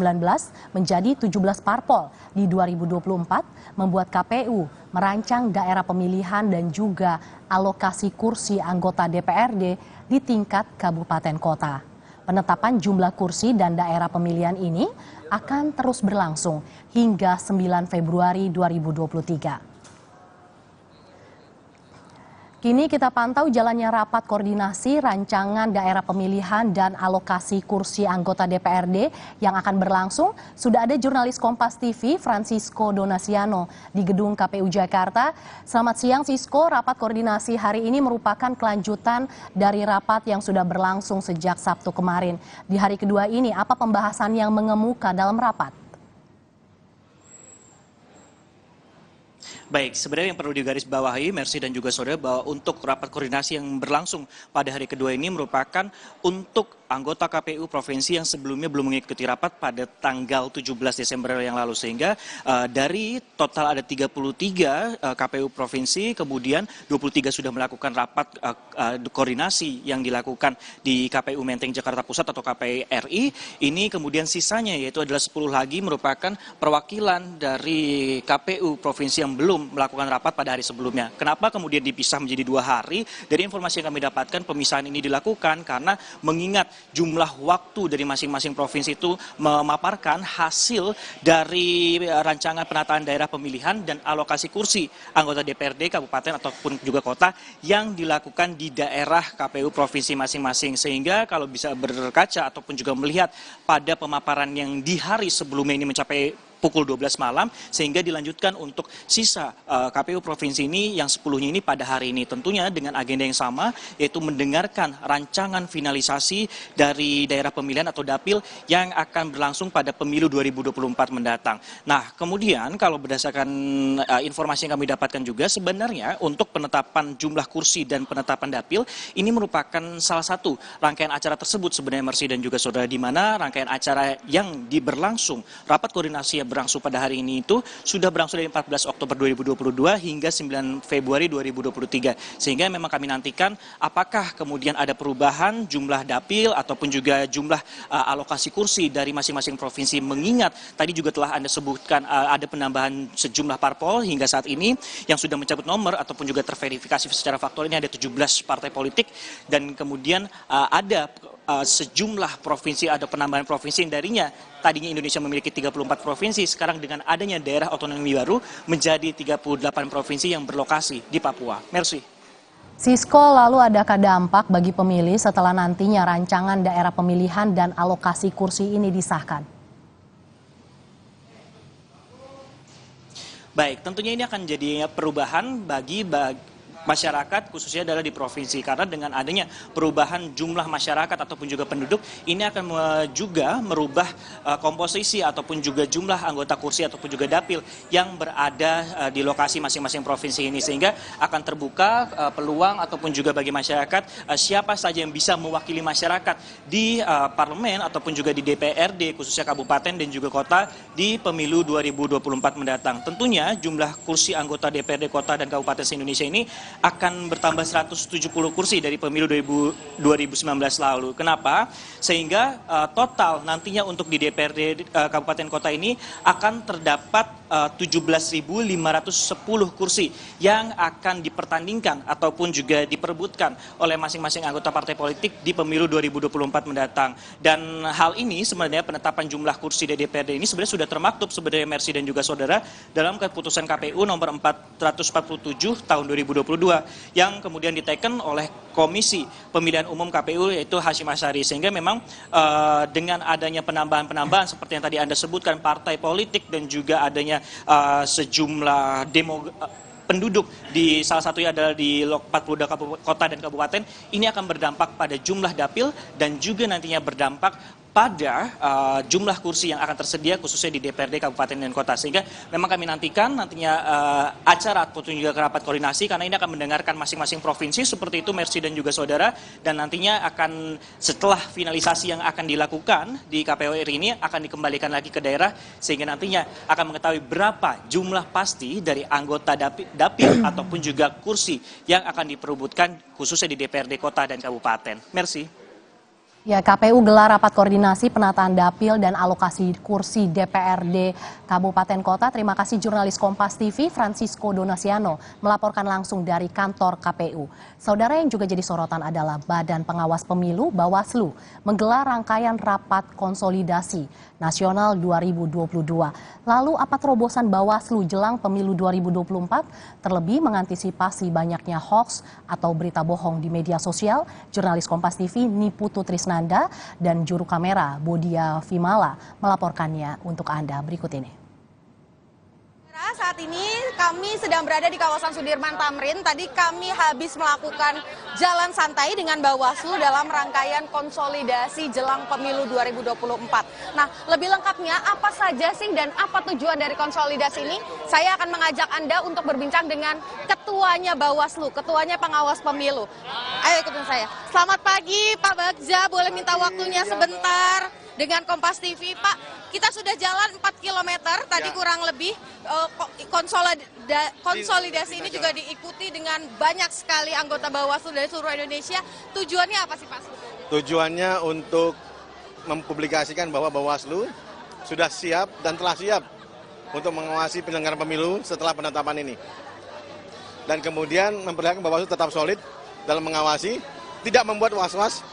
menjadi 17 parpol di 2024 membuat KPU merancang daerah pemilihan dan juga alokasi kursi anggota DPRD di tingkat kabupaten kota. Penetapan jumlah kursi dan daerah pemilihan ini akan terus berlangsung hingga 9 Februari 2023. Kini kita pantau jalannya rapat koordinasi rancangan daerah pemilihan dan alokasi kursi anggota DPRD yang akan berlangsung. Sudah ada jurnalis Kompas TV Francisco Donasiano di gedung KPU Jakarta. Selamat siang Sisko, rapat koordinasi hari ini merupakan kelanjutan dari rapat yang sudah berlangsung sejak Sabtu kemarin. Di hari kedua ini apa pembahasan yang mengemuka dalam rapat? Baik, sebenarnya yang perlu digarisbawahi, Mercy dan juga saudara, bahwa untuk rapat koordinasi yang berlangsung pada hari kedua ini merupakan untuk anggota KPU provinsi yang sebelumnya belum mengikuti rapat pada tanggal 17 Desember yang lalu. Sehingga dari total ada 33 KPU provinsi, kemudian 23 sudah melakukan rapat koordinasi yang dilakukan di KPU Menteng Jakarta Pusat atau KPRI. Ini kemudian sisanya yaitu adalah 10 lagi merupakan perwakilan dari KPU provinsi yang belum melakukan rapat pada hari sebelumnya. Kenapa kemudian dipisah menjadi 2 hari? Dari informasi yang kami dapatkan, pemisahan ini dilakukan karena mengingat jumlah waktu dari masing-masing provinsi itu memaparkan hasil dari rancangan penataan daerah pemilihan dan alokasi kursi anggota DPRD kabupaten ataupun juga kota yang dilakukan di daerah KPU provinsi masing-masing. Sehingga kalau bisa berkaca ataupun juga melihat pada pemaparan yang di hari sebelumnya ini mencapai pukul 12 malam, sehingga dilanjutkan untuk sisa KPU provinsi ini yang 10-nya ini pada hari ini. Tentunya dengan agenda yang sama, yaitu mendengarkan rancangan finalisasi dari daerah pemilihan atau dapil yang akan berlangsung pada pemilu 2024 mendatang. Nah, kemudian kalau berdasarkan informasi yang kami dapatkan juga, sebenarnya untuk penetapan jumlah kursi dan penetapan dapil, ini merupakan salah satu rangkaian acara tersebut sebenarnya, Mercy dan juga saudara, di mana rangkaian acara yang berlangsung, rapat koordinasi yang berlangsung pada hari ini itu sudah berlangsung dari 14 Oktober 2022 hingga 9 Februari 2023. Sehingga memang kami nantikan apakah kemudian ada perubahan jumlah dapil ataupun juga jumlah alokasi kursi dari masing-masing provinsi, mengingat tadi juga telah Anda sebutkan ada penambahan sejumlah parpol hingga saat ini yang sudah mencabut nomor ataupun juga terverifikasi secara faktual. Ini ada 17 partai politik dan kemudian ada sejumlah provinsi, ada penambahan provinsi yang tadinya Indonesia memiliki 34 provinsi, sekarang dengan adanya daerah otonomi baru menjadi 38 provinsi yang berlokasi di Papua. Merci. Sisko, lalu adakah dampak bagi pemilih setelah nantinya rancangan daerah pemilihan dan alokasi kursi ini disahkan? Baik, tentunya ini akan jadi perubahan bagi masyarakat, khususnya adalah di provinsi, karena dengan adanya perubahan jumlah masyarakat ataupun juga penduduk, ini akan juga merubah komposisi ataupun juga jumlah anggota kursi ataupun juga dapil yang berada di lokasi masing-masing provinsi ini, sehingga akan terbuka peluang ataupun juga bagi masyarakat siapa saja yang bisa mewakili masyarakat di parlemen ataupun juga di DPRD khususnya kabupaten dan juga kota di pemilu 2024 mendatang. Tentunya jumlah kursi anggota DPRD kota dan kabupaten se-Indonesia ini akan bertambah 170 kursi dari pemilu 2019 lalu. Kenapa? Sehingga total nantinya untuk di DPRD kabupaten kota ini akan terdapat 17.510 kursi yang akan dipertandingkan ataupun juga diperebutkan oleh masing-masing anggota partai politik di pemilu 2024 mendatang. Dan hal ini sebenarnya penetapan jumlah kursi di DPRD ini sebenarnya sudah termaktub sebenarnya Mercy dan juga saudara dalam keputusan KPU nomor 447 tahun 2022 yang kemudian diteken oleh Komisi Pemilihan Umum KPU yaitu Hasyim Asyari, sehingga memang dengan adanya penambahan-penambahan seperti yang tadi Anda sebutkan partai politik dan juga adanya sejumlah penduduk di salah satunya adalah di 42 kota dan kabupaten, ini akan berdampak pada jumlah dapil dan juga nantinya berdampak pada jumlah kursi yang akan tersedia khususnya di DPRD kabupaten dan kota, sehingga memang kami nantikan nantinya acara ataupun juga rapat koordinasi karena ini akan mendengarkan masing-masing provinsi seperti itu Mercy dan juga saudara, dan nantinya akan setelah finalisasi yang akan dilakukan di KPU RI ini akan dikembalikan lagi ke daerah sehingga nantinya akan mengetahui berapa jumlah pasti dari anggota dapil ataupun juga kursi yang akan diperebutkan khususnya di DPRD kota dan kabupaten. Mercy. Ya, KPU gelar rapat koordinasi penataan dapil dan alokasi kursi DPRD Kabupaten Kota. Terima kasih jurnalis Kompas TV Francisco Donasiano melaporkan langsung dari kantor KPU. Saudara, yang juga jadi sorotan adalah Badan Pengawas Pemilu Bawaslu menggelar rangkaian rapat konsolidasi nasional 2022. Lalu apa terobosan Bawaslu jelang pemilu 2024? Terlebih mengantisipasi banyaknya hoax atau berita bohong di media sosial, jurnalis Kompas TV Niputu Trisnanda dan juru kamera Bodia Vimala melaporkannya untuk Anda berikut ini. Saat ini kami sedang berada di kawasan Sudirman Tamrin. Tadi kami habis melakukan jalan santai dengan Bawaslu dalam rangkaian konsolidasi jelang pemilu 2024. Nah, lebih lengkapnya apa saja sih dan apa tujuan dari konsolidasi ini? Saya akan mengajak Anda untuk berbincang dengan ketuanya Bawaslu, ketuanya pengawas pemilu. Ayo ikutin saya. Selamat pagi Pak Bagja, boleh minta waktunya sebentar dengan Kompas TV. Pak, kita sudah jalan 4 km tadi kurang lebih. Konsolidasi ini juga diikuti dengan banyak sekali anggota Bawaslu dari seluruh Indonesia. Tujuannya apa sih Pak? Tujuannya untuk mempublikasikan bahwa Bawaslu sudah siap dan telah siap untuk mengawasi penyelenggaraan pemilu setelah penetapan ini. Dan kemudian memperlihatkan Bawaslu tetap solid dalam mengawasi, tidak membuat was-was,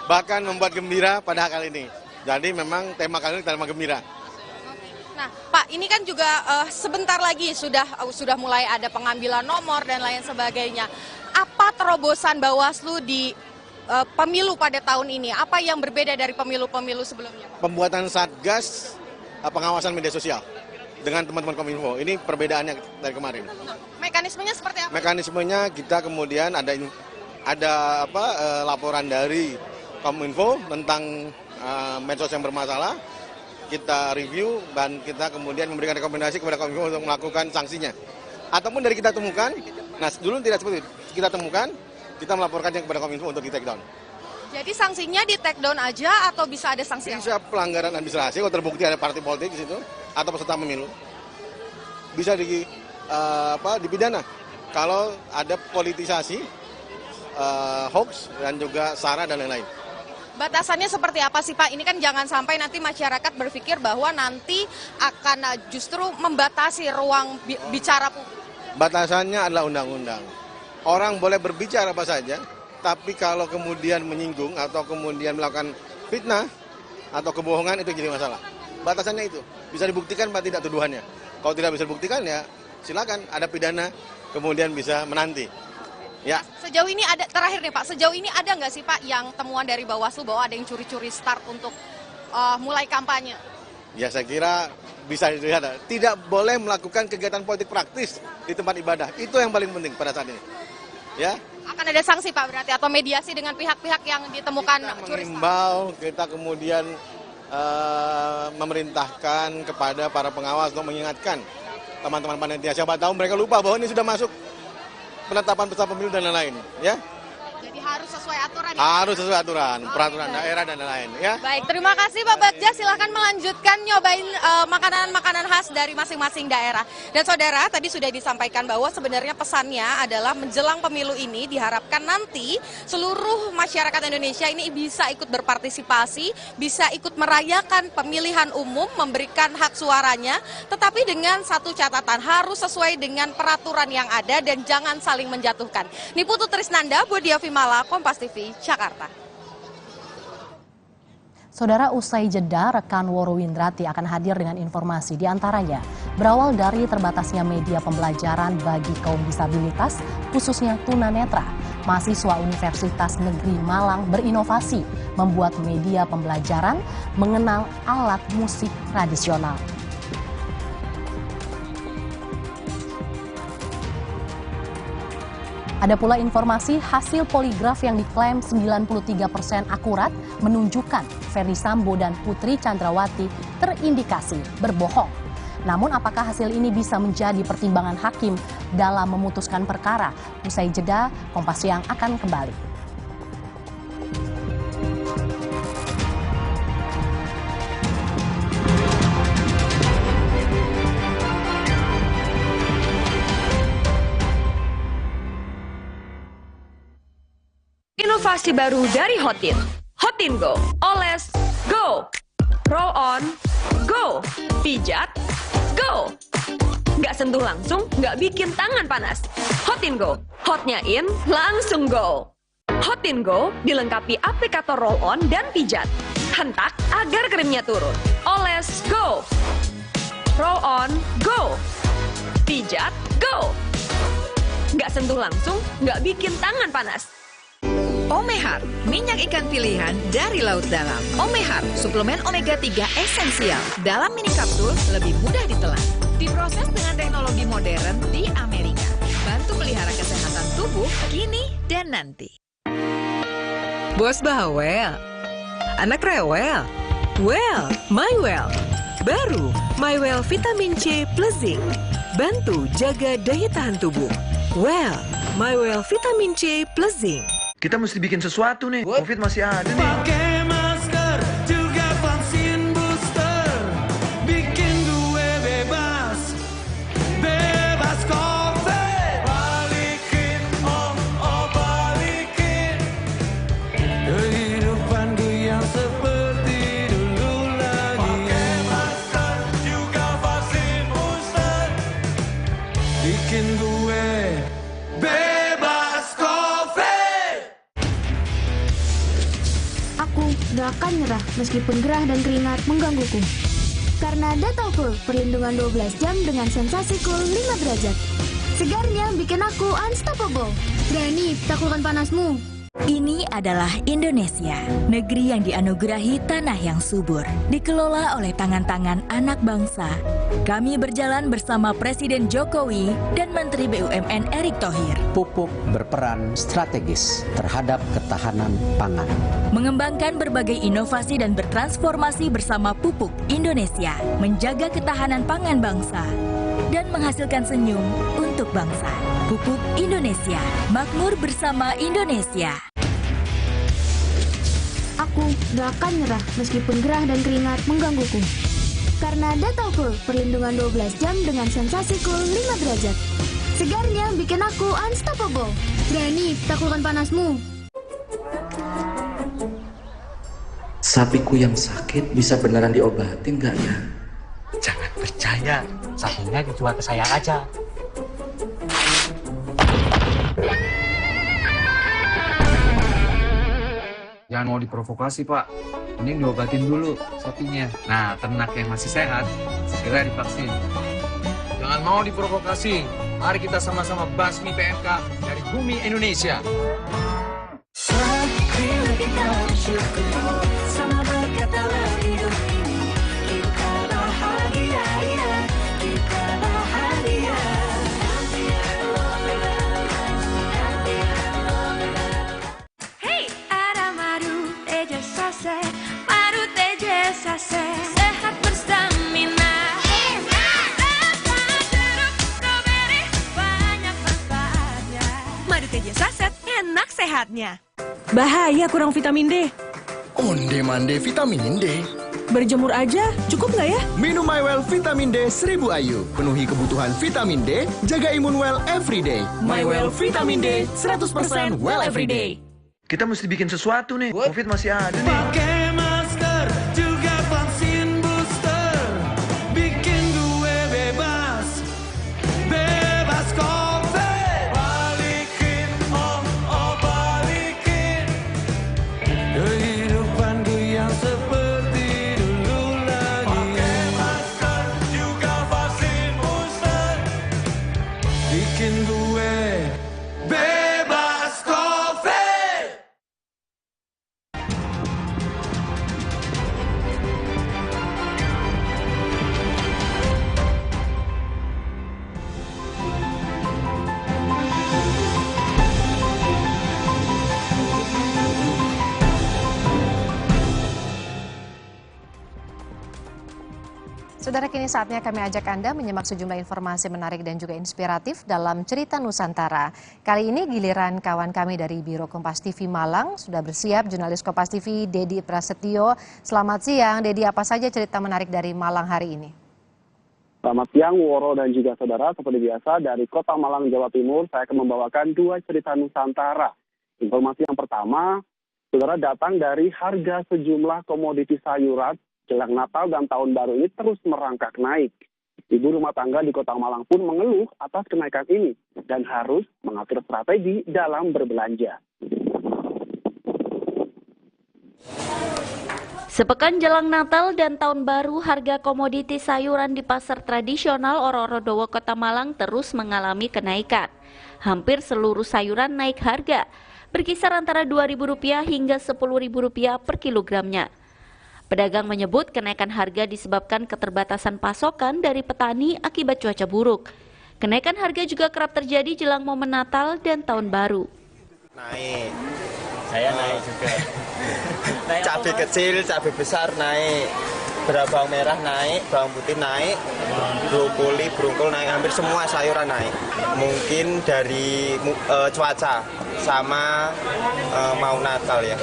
bahkan membuat gembira pada kali ini. Jadi memang tema kali ini tema gembira. Nah, Pak, ini kan juga sebentar lagi sudah mulai ada pengambilan nomor dan lain sebagainya. Apa terobosan Bawaslu di pemilu pada tahun ini? Apa yang berbeda dari pemilu-pemilu sebelumnya? Pembuatan satgas pengawasan media sosial dengan teman-teman Kominfo. Ini perbedaannya dari kemarin. Mekanismenya seperti apa? Mekanismenya kita kemudian ada laporan dari Kominfo tentang medsos yang bermasalah. Kita review dan kita kemudian memberikan rekomendasi kepada Kominfo untuk melakukan sanksinya. Ataupun dari kita temukan, nah dulu tidak seperti itu, kita temukan, kita melaporkannya kepada Kominfo untuk di take down. Jadi sanksinya di take down aja atau bisa ada sanksi? Bisa pelanggaran administrasi kalau terbukti ada partai politik di situ atau peserta pemilu. Bisa dipidana kalau ada politisasi, hoax dan juga SARA dan lain-lain. Batasannya seperti apa sih Pak? Ini kan jangan sampai nanti masyarakat berpikir bahwa nanti akan justru membatasi ruang bicara publik. Batasannya adalah undang-undang. Orang boleh berbicara apa saja, tapi kalau kemudian menyinggung atau kemudian melakukan fitnah atau kebohongan itu jadi masalah. Batasannya itu. Bisa dibuktikan apa tidak tuduhannya. Kalau tidak bisa dibuktikan ya silakan ada pidana, kemudian bisa menanti. Ya. Sejauh ini ada, terakhir nih Pak, sejauh ini ada nggak sih Pak yang temuan dari Bawaslu bahwa ada yang curi-curi start untuk mulai kampanye? Ya saya kira bisa dilihat, tidak boleh melakukan kegiatan politik praktis di tempat ibadah. Itu yang paling penting pada saat ini. Ya. Akan ada sanksi Pak berarti atau mediasi dengan pihak-pihak yang ditemukan curi start? Mengimbau, kita kemudian memerintahkan kepada para pengawas untuk mengingatkan teman-teman panitia. Siapa tahu mereka lupa bahwa ini sudah masuk penetapan peserta pemilu dan lain-lain, ya. Jadi harus sesuai aturan. Harus sesuai aturan, peraturan daerah dan lain-lain, ya. Baik, terima kasih Pak Bagja. Silahkan melanjutkan nyobain makanan-makanan khas dari masing-masing daerah. Dan saudara, tadi sudah disampaikan bahwa sebenarnya pesannya adalah menjelang pemilu ini diharapkan nanti seluruh masyarakat Indonesia ini bisa ikut berpartisipasi, bisa ikut merayakan pemilihan umum, memberikan hak suaranya, tetapi dengan satu catatan, harus sesuai dengan peraturan yang ada dan jangan saling menjatuhkan. Niputu Trisnanda, Budia Vimala, Kompas TV, Jakarta. Saudara, usai jeda, rekan Woro Windrati akan hadir dengan informasi di antaranya berawal dari terbatasnya media pembelajaran bagi kaum disabilitas, khususnya tunanetra. Mahasiswa Universitas Negeri Malang berinovasi membuat media pembelajaran mengenal alat musik tradisional. Ada pula informasi hasil poligraf yang diklaim 93% akurat menunjukkan Ferdy Sambo dan Putri Chandrawati terindikasi berbohong. Namun apakah hasil ini bisa menjadi pertimbangan hakim dalam memutuskan perkara? Usai jeda, Kompas Siang akan kembali. Inovasi baru dari Hotin. Hotin Go. Oles, go. Roll on, go. Pijat, go. Nggak sentuh langsung, nggak bikin tangan panas. Hotin Go. Hotnya in, langsung go. Hotin Go dilengkapi aplikator roll on dan pijat. Hentak agar krimnya turun. Oles, go. Roll on, go. Pijat, go. Nggak sentuh langsung, nggak bikin tangan panas. Omehar, minyak ikan pilihan dari laut dalam. Omehar, suplemen omega 3 esensial. Dalam mini kapsul, lebih mudah ditelan. Diproses dengan teknologi modern di Amerika. Bantu pelihara kesehatan tubuh kini dan nanti. Bos bawel, anak rewel. Well, MyWell. Baru, MyWell Vitamin C plus Zinc. Bantu jaga daya tahan tubuh. Well, MyWell Vitamin C plus Zinc. Kita mesti bikin sesuatu nih. Covid masih ada nih. Pakai masker juga vaksin booster, bikin gue bebas, bebas COVID. Balikin, oh balikin kehidupan gue yang seperti dulu lagi. Pakai masker juga vaksin booster, bikin gue bebas COVID. Aku gak akan nyerah meskipun gerah dan keringat menggangguku. Karena Data Cool, perlindungan 12 jam dengan sensasi cool 5 derajat. Segarnya bikin aku unstoppable. Berani taklukkan panasmu. Ini adalah Indonesia, negeri yang dianugerahi tanah yang subur, dikelola oleh tangan-tangan anak bangsa. Kami berjalan bersama Presiden Jokowi dan Menteri BUMN Erick Thohir. Pupuk berperan strategis terhadap ketahanan pangan. Mengembangkan berbagai inovasi dan bertransformasi bersama Pupuk Indonesia, menjaga ketahanan pangan bangsa, dan menghasilkan senyum untuk bangsa. Pupuk Indonesia, makmur bersama Indonesia. aku gak akan nyerah meskipun gerah dan keringat menggangguku. Karena Data Cool, perlindungan 12 jam dengan sensasi cool 5 derajat. Segarnya bikin aku unstoppable. Berani taklukkan panasmu. Sapiku yang sakit bisa beneran diobatin nggak ya? Jangan percaya, sapinya dijual ke saya aja. Jangan mau diprovokasi, Pak. Mending diobatin dulu sapinya. Nah, ternak yang masih sehat, segera divaksin. Jangan mau diprovokasi. Mari kita sama-sama basmi PMK dari bumi Indonesia. Sama berkatalah hidup ini kita bahagia, kita bahagia. Hey, ada madu teja sase, madu teja sase, sehat berstamina. Banyak manfaatnya. Madu teja saset, enak sehatnya. Bahaya kurang vitamin D. Onde-mande vitamin D. Berjemur aja, cukup nggak ya? Minum MyWell Vitamin D 1000 IU. Penuhi kebutuhan vitamin D, jaga imun well everyday. MyWell Vitamin D 100% well everyday. Kita mesti bikin sesuatu nih. Covid masih ada nih. Pakai masker juga vaksin booster, bikin gue bebas, bebas COVID. Balikin balikin kehidupanku yang seperti dulu lagi. Pakai masker juga vaksin booster, bikin gue bebas COVID. Saudara, kini saatnya kami ajak Anda menyimak sejumlah informasi menarik dan juga inspiratif dalam Cerita Nusantara. Kali ini giliran kawan kami dari Biro Kompas TV Malang. Sudah bersiap jurnalis Kompas TV Dedi Prasetyo. Selamat siang, Dedi. Apa saja cerita menarik dari Malang hari ini? Selamat siang, Woro dan juga saudara. Seperti biasa, dari Kota Malang, Jawa Timur, saya akan membawakan 2 cerita Nusantara. Informasi yang pertama, saudara, datang dari harga sejumlah komoditi sayuran jelang Natal dan Tahun Baru ini terus merangkak naik. Ibu rumah tangga di Kota Malang pun mengeluh atas kenaikan ini dan harus mengatur strategi dalam berbelanja. Sepekan jelang Natal dan Tahun Baru, harga komoditi sayuran di pasar tradisional Ororodowo Kota Malang terus mengalami kenaikan. Hampir seluruh sayuran naik harga, berkisar antara Rp2.000 hingga Rp10.000 per kilogramnya. Pedagang menyebut kenaikan harga disebabkan keterbatasan pasokan dari petani akibat cuaca buruk. Kenaikan harga juga kerap terjadi jelang momen Natal dan Tahun Baru. Naik, saya naik juga. Cabai kecil, cabai besar naik, bawang merah naik, bawang putih naik, brokoli, brongkol naik, hampir semua sayuran naik. Mungkin dari cuaca sama mau Natal ya.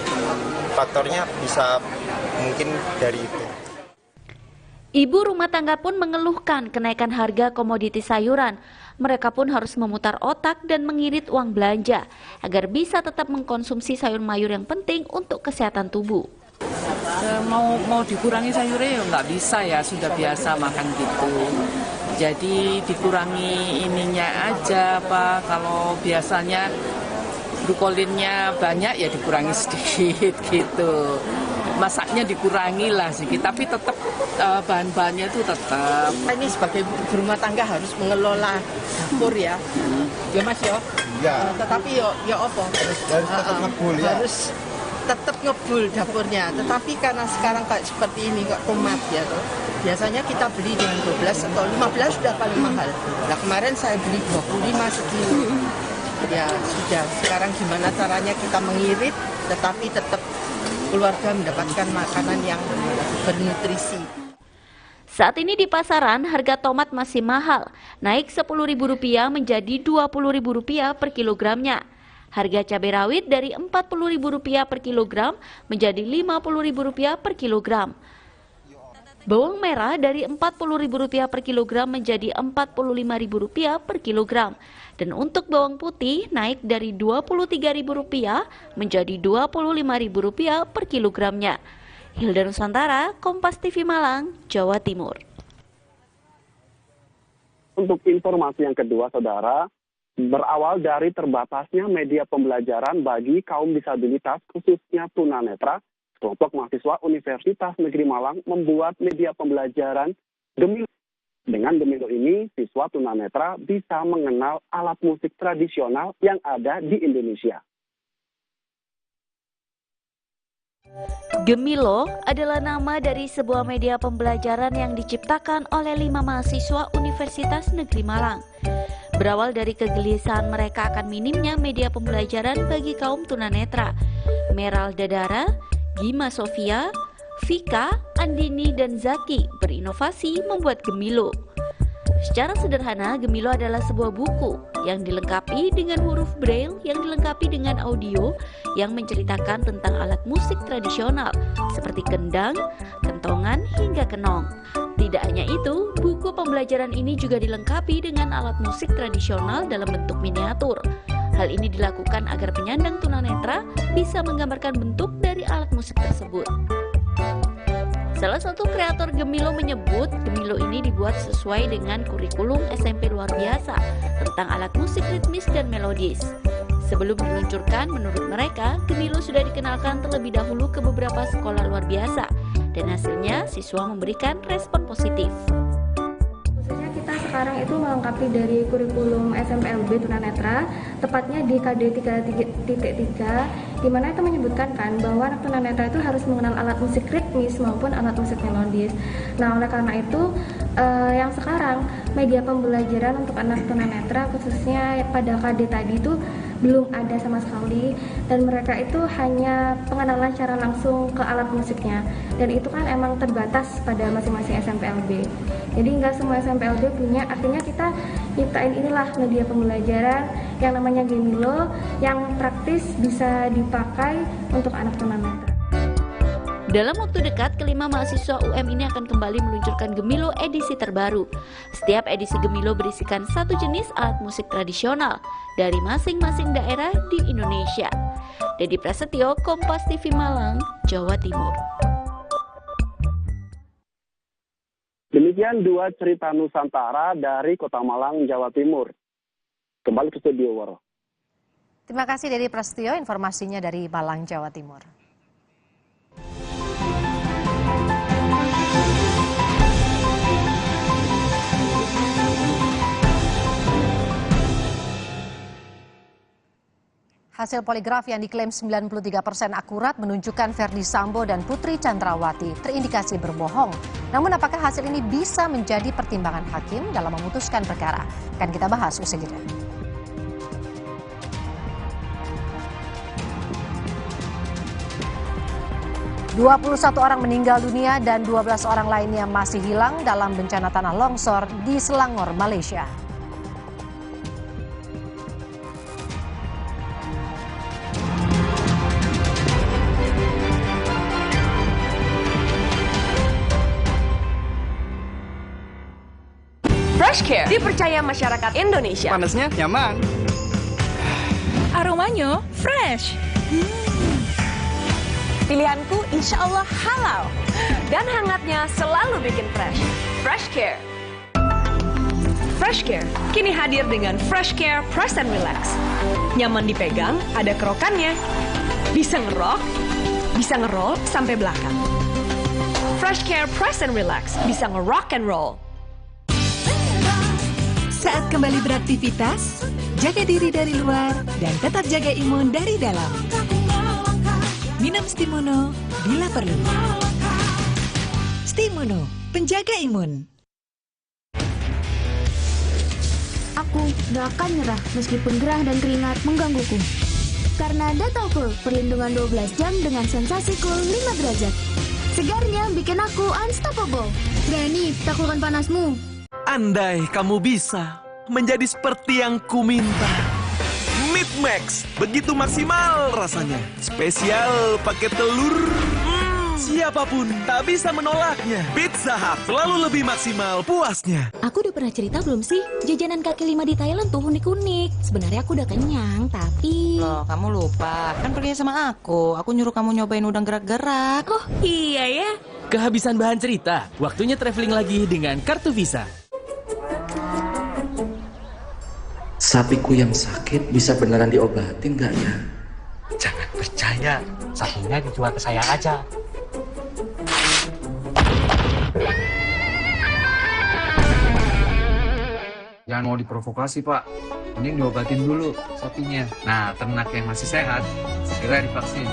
Faktornya bisa mungkin dari itu. Ibu rumah tangga pun mengeluhkan kenaikan harga komoditi sayuran. Mereka pun harus memutar otak dan mengirit uang belanja agar bisa tetap mengkonsumsi sayur mayur yang penting untuk kesehatan tubuh. Mau dikurangi sayurnya ya nggak bisa ya, sudah biasa makan gitu. Jadi dikurangi ininya aja, Pak. Kalau biasanya brukolinnya banyak ya dikurangi sedikit gitu. Masaknya dikurangi lah sedikit, tapi tetap bahan-bahannya itu tetap. Ini sebagai rumah tangga harus mengelola dapur ya. Ya Mas ya. Ya. Tetapi ya apa? Harus tetap ngebul ya. Harus tetap ngebul dapurnya. Tetapi karena sekarang kayak seperti ini kok tomat ya tuh. Biasanya kita beli dengan 12 atau 15 sudah paling mahal. Nah kemarin saya beli 25 sekilo. Ya sudah, sekarang gimana caranya kita mengirit tetapi tetap keluarga mendapatkan makanan yang bernutrisi. Saat ini di pasaran harga tomat masih mahal, naik Rp10.000 menjadi Rp20.000 per kilogramnya. Harga cabai rawit dari Rp40.000 per kilogram menjadi Rp50.000 per kilogram. Bawang merah dari Rp40.000 per kilogram menjadi Rp45.000 per kilogram. Dan untuk bawang putih naik dari Rp23.000 menjadi Rp25.000 per kilogramnya. Hilda Nusantara, Kompas TV Malang, Jawa Timur. Untuk informasi yang kedua, saudara, berawal dari terbatasnya media pembelajaran bagi kaum disabilitas, khususnya tunanetra, kelompok mahasiswa Universitas Negeri Malang membuat media pembelajaran Gemilo. Dengan Gemilo ini, siswa tunanetra bisa mengenal alat musik tradisional yang ada di Indonesia. Gemilo adalah nama dari sebuah media pembelajaran yang diciptakan oleh 5 mahasiswa Universitas Negeri Malang. Berawal dari kegelisahan mereka akan minimnya media pembelajaran bagi kaum tunanetra. Meral Dadara, Gima Sofia, Vika, Andini, dan Zaki berinovasi membuat Gemilo. Secara sederhana, Gemilo adalah sebuah buku yang dilengkapi dengan huruf braille yang dilengkapi dengan audio yang menceritakan tentang alat musik tradisional seperti kendang, kentongan, hingga kenong. Tidak hanya itu, buku pembelajaran ini juga dilengkapi dengan alat musik tradisional dalam bentuk miniatur. Hal ini dilakukan agar penyandang tunanetra bisa menggambarkan bentuk dari alat musik tersebut. Salah satu kreator Gemilo menyebut Gemilo ini dibuat sesuai dengan kurikulum SMP luar biasa tentang alat musik ritmis dan melodis. Sebelum diluncurkan, menurut mereka, Gemilo sudah dikenalkan terlebih dahulu ke beberapa sekolah luar biasa dan hasilnya siswa memberikan respon positif. Khususnya kita sekarang itu melengkapi dari kurikulum SMPLB tunanetra, tepatnya di KD 3.3, di mana itu menyebutkan kan bahwa anak tunanetra itu harus mengenal alat musik ritmis maupun alat musik melodis. Nah, oleh karena itu yang sekarang media pembelajaran untuk anak tunanetra khususnya pada KD tadi itu belum ada sama sekali, dan mereka itu hanya pengenalan secara langsung ke alat musiknya, dan itu kan emang terbatas pada masing-masing SMPLB. Jadi nggak semua SMPLB punya, akhirnya kita nyiptain inilah media pembelajaran yang namanya Gemilo yang praktis bisa dipakai untuk anak tunanetra. Dalam waktu dekat, kelima mahasiswa UM ini akan kembali meluncurkan Gemilo edisi terbaru. Setiap edisi Gemilo berisikan satu jenis alat musik tradisional dari masing-masing daerah di Indonesia. Dedi Prasetyo, Kompas TV Malang, Jawa Timur. Demikian dua cerita Nusantara dari Kota Malang, Jawa Timur. Kembali ke studio, Waro. Terima kasih Dedi Prasetyo, informasinya dari Malang, Jawa Timur. Hasil poligraf yang diklaim 93% akurat menunjukkan Verdi Sambo dan Putri Chandrawati terindikasi berbohong. Namun apakah hasil ini bisa menjadi pertimbangan hakim dalam memutuskan perkara? Akan kita bahas usai jeda. "21 orang meninggal dunia dan 12 orang lainnya masih hilang dalam bencana tanah longsor di Selangor, Malaysia. Fresh Care dipercaya masyarakat Indonesia. Panasnya nyaman. Aromanya fresh. Pilihanku insya Allah halal. Dan hangatnya selalu bikin fresh. Fresh Care. Fresh Care kini hadir dengan Fresh Care Press and Relax. Nyaman dipegang, ada kerokannya. Bisa ngerok, bisa ngerol sampai belakang. Fresh Care Press and Relax bisa ngerock and roll. Saat kembali beraktivitas, jaga diri dari luar dan tetap jaga imun dari dalam. Minum Stimuno bila perlu. Stimuno, penjaga imun. Aku gak akan nyerah meskipun gerah dan keringat menggangguku. Karena Datol Cool, perlindungan 12 jam dengan sensasi cool 5 derajat. Segarnya bikin aku unstoppable. Berani taklukkan panasmu. Andai kamu bisa menjadi seperti yang ku minta. Meet Max, begitu maksimal rasanya. Spesial pakai telur. Siapapun tak bisa menolaknya. Pizza Hut selalu lebih maksimal puasnya. Aku udah pernah cerita belum sih? Jajanan kaki lima di Thailand tuh unik-unik. Sebenarnya aku udah kenyang, tapi... Loh, kamu lupa. Kan pergi sama aku. Aku nyuruh kamu nyobain udang gerak-gerak. Oh, iya ya. Kehabisan bahan cerita. Waktunya traveling lagi dengan kartu Visa. Sapiku yang sakit bisa beneran diobatin nggak ya? Jangan percaya, sapinya dijual ke saya aja. Jangan mau diprovokasi, Pak. Mending diobatin dulu sapinya. Nah, ternak yang masih sehat, segera divaksin.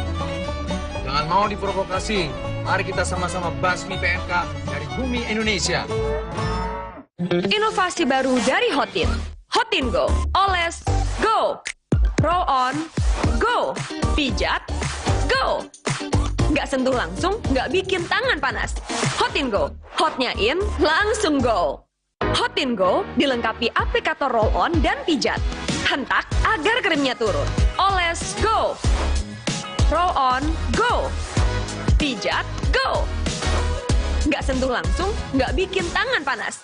Jangan mau diprovokasi. Mari kita sama-sama basmi PMK dari bumi Indonesia. Inovasi baru dari Hotin. Hotin Go. Oles, go. Roll on, go. Pijat, go. Nggak sentuh langsung, nggak bikin tangan panas. Hotin Go. Hotnya in, langsung go. Hotin Go dilengkapi aplikator roll on dan pijat. Hentak agar krimnya turun. Oles, go. Roll on, go. Pijat, go. Nggak sentuh langsung, nggak bikin tangan panas.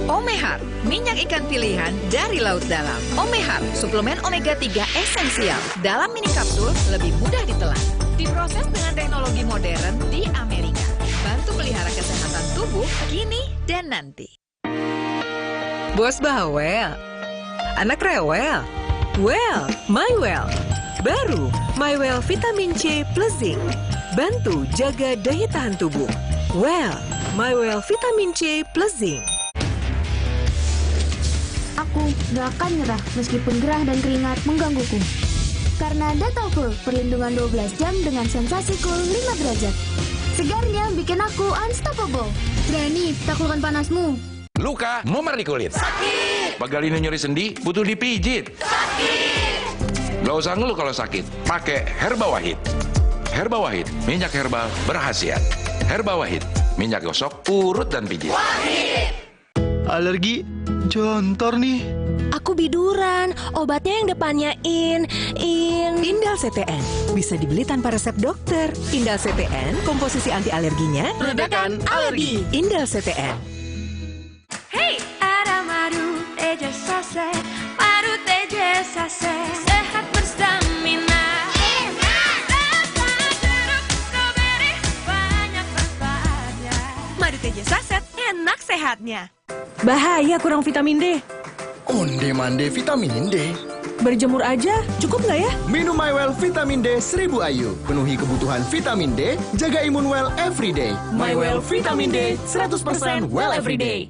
Omehar, minyak ikan pilihan dari laut dalam. Omehar, suplemen omega 3 esensial. Dalam mini kapsul, lebih mudah ditelan. Diproses dengan teknologi modern di Amerika. Bantu pelihara kesehatan tubuh kini dan nanti. Bos bawel, anak rewel. Well, MyWell. Baru, MyWell Vitamin C plus Zinc. Bantu jaga daya tahan tubuh. Well, MyWell Vitamin C plus Zinc. Aku gak akan nyerah meskipun gerah dan keringat menggangguku. Karena Data Cool, perlindungan 12 jam dengan sensasi cool 5 derajat. Segarnya bikin aku unstoppable. Berani taklukkan panasmu. Luka, memar di kulit. Sakit. Pagalino nyeri sendi, butuh dipijit. Sakit. Gak usah ngeluh kalau sakit. Pakai Herba Wahid. Herba Wahid, minyak herbal berkhasiat. Herba Wahid, minyak gosok, urut dan pijit. Wahid. Alergi, jontor nih. Aku biduran, obatnya yang depannya Indal CTN. Bisa dibeli tanpa resep dokter. Indal CTN, komposisi anti alerginya meredakan alergi. Indal CTN. Hey, ada madu teja sase, madu teja sase, sehat berstamina. Rasa jeruk stroberi banyak manfaatnya. Madu teja saset, enak sehatnya. Bahaya kurang vitamin D. Onde-mande vitamin D. Berjemur aja, cukup nggak ya? Minum MyWell Vitamin D 1000 IU. Penuhi kebutuhan vitamin D, jaga imun well everyday. MyWell Vitamin D 100% well everyday.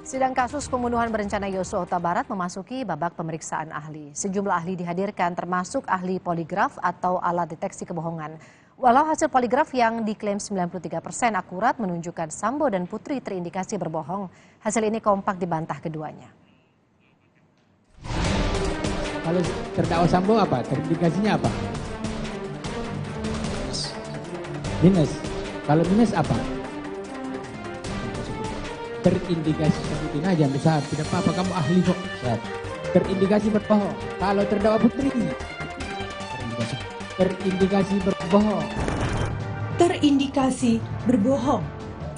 Sidang kasus pembunuhan berencana Yosua Huta Barat memasuki babak pemeriksaan ahli. Sejumlah ahli dihadirkan termasuk ahli poligraf atau alat deteksi kebohongan. Walau hasil poligraf yang diklaim 93% akurat menunjukkan Sambo dan Putri terindikasi berbohong, hasil ini kompak dibantah keduanya. Kalau terdakwa Sambo apa? Terindikasinya apa? Minus. Kalau minus apa? Terindikasi, sebutin aja besar, tidak apa-apa, kamu ahli kok. Terindikasi berbohong. Kalau terdakwa Putri, terindikasi berbohong. Terindikasi berbohong.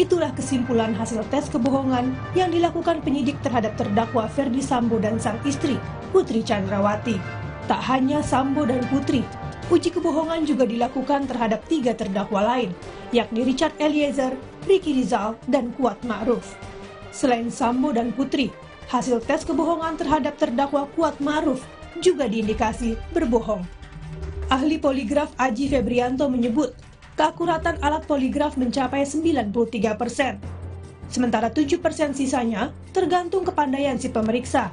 Itulah kesimpulan hasil tes kebohongan yang dilakukan penyidik terhadap terdakwa Ferdi Sambo dan sang istri, Putri Chandrawati. Tak hanya Sambo dan Putri, uji kebohongan juga dilakukan terhadap 3 terdakwa lain, yakni Richard Eliezer, Ricky Rizal, dan Kuat Ma'ruf. Selain Sambo dan Putri, hasil tes kebohongan terhadap terdakwa Kuat Ma'ruf juga diindikasi berbohong. Ahli poligraf Aji Febrianto menyebut keakuratan alat poligraf mencapai 93%. Sementara 7% sisanya tergantung kepandaian si pemeriksa.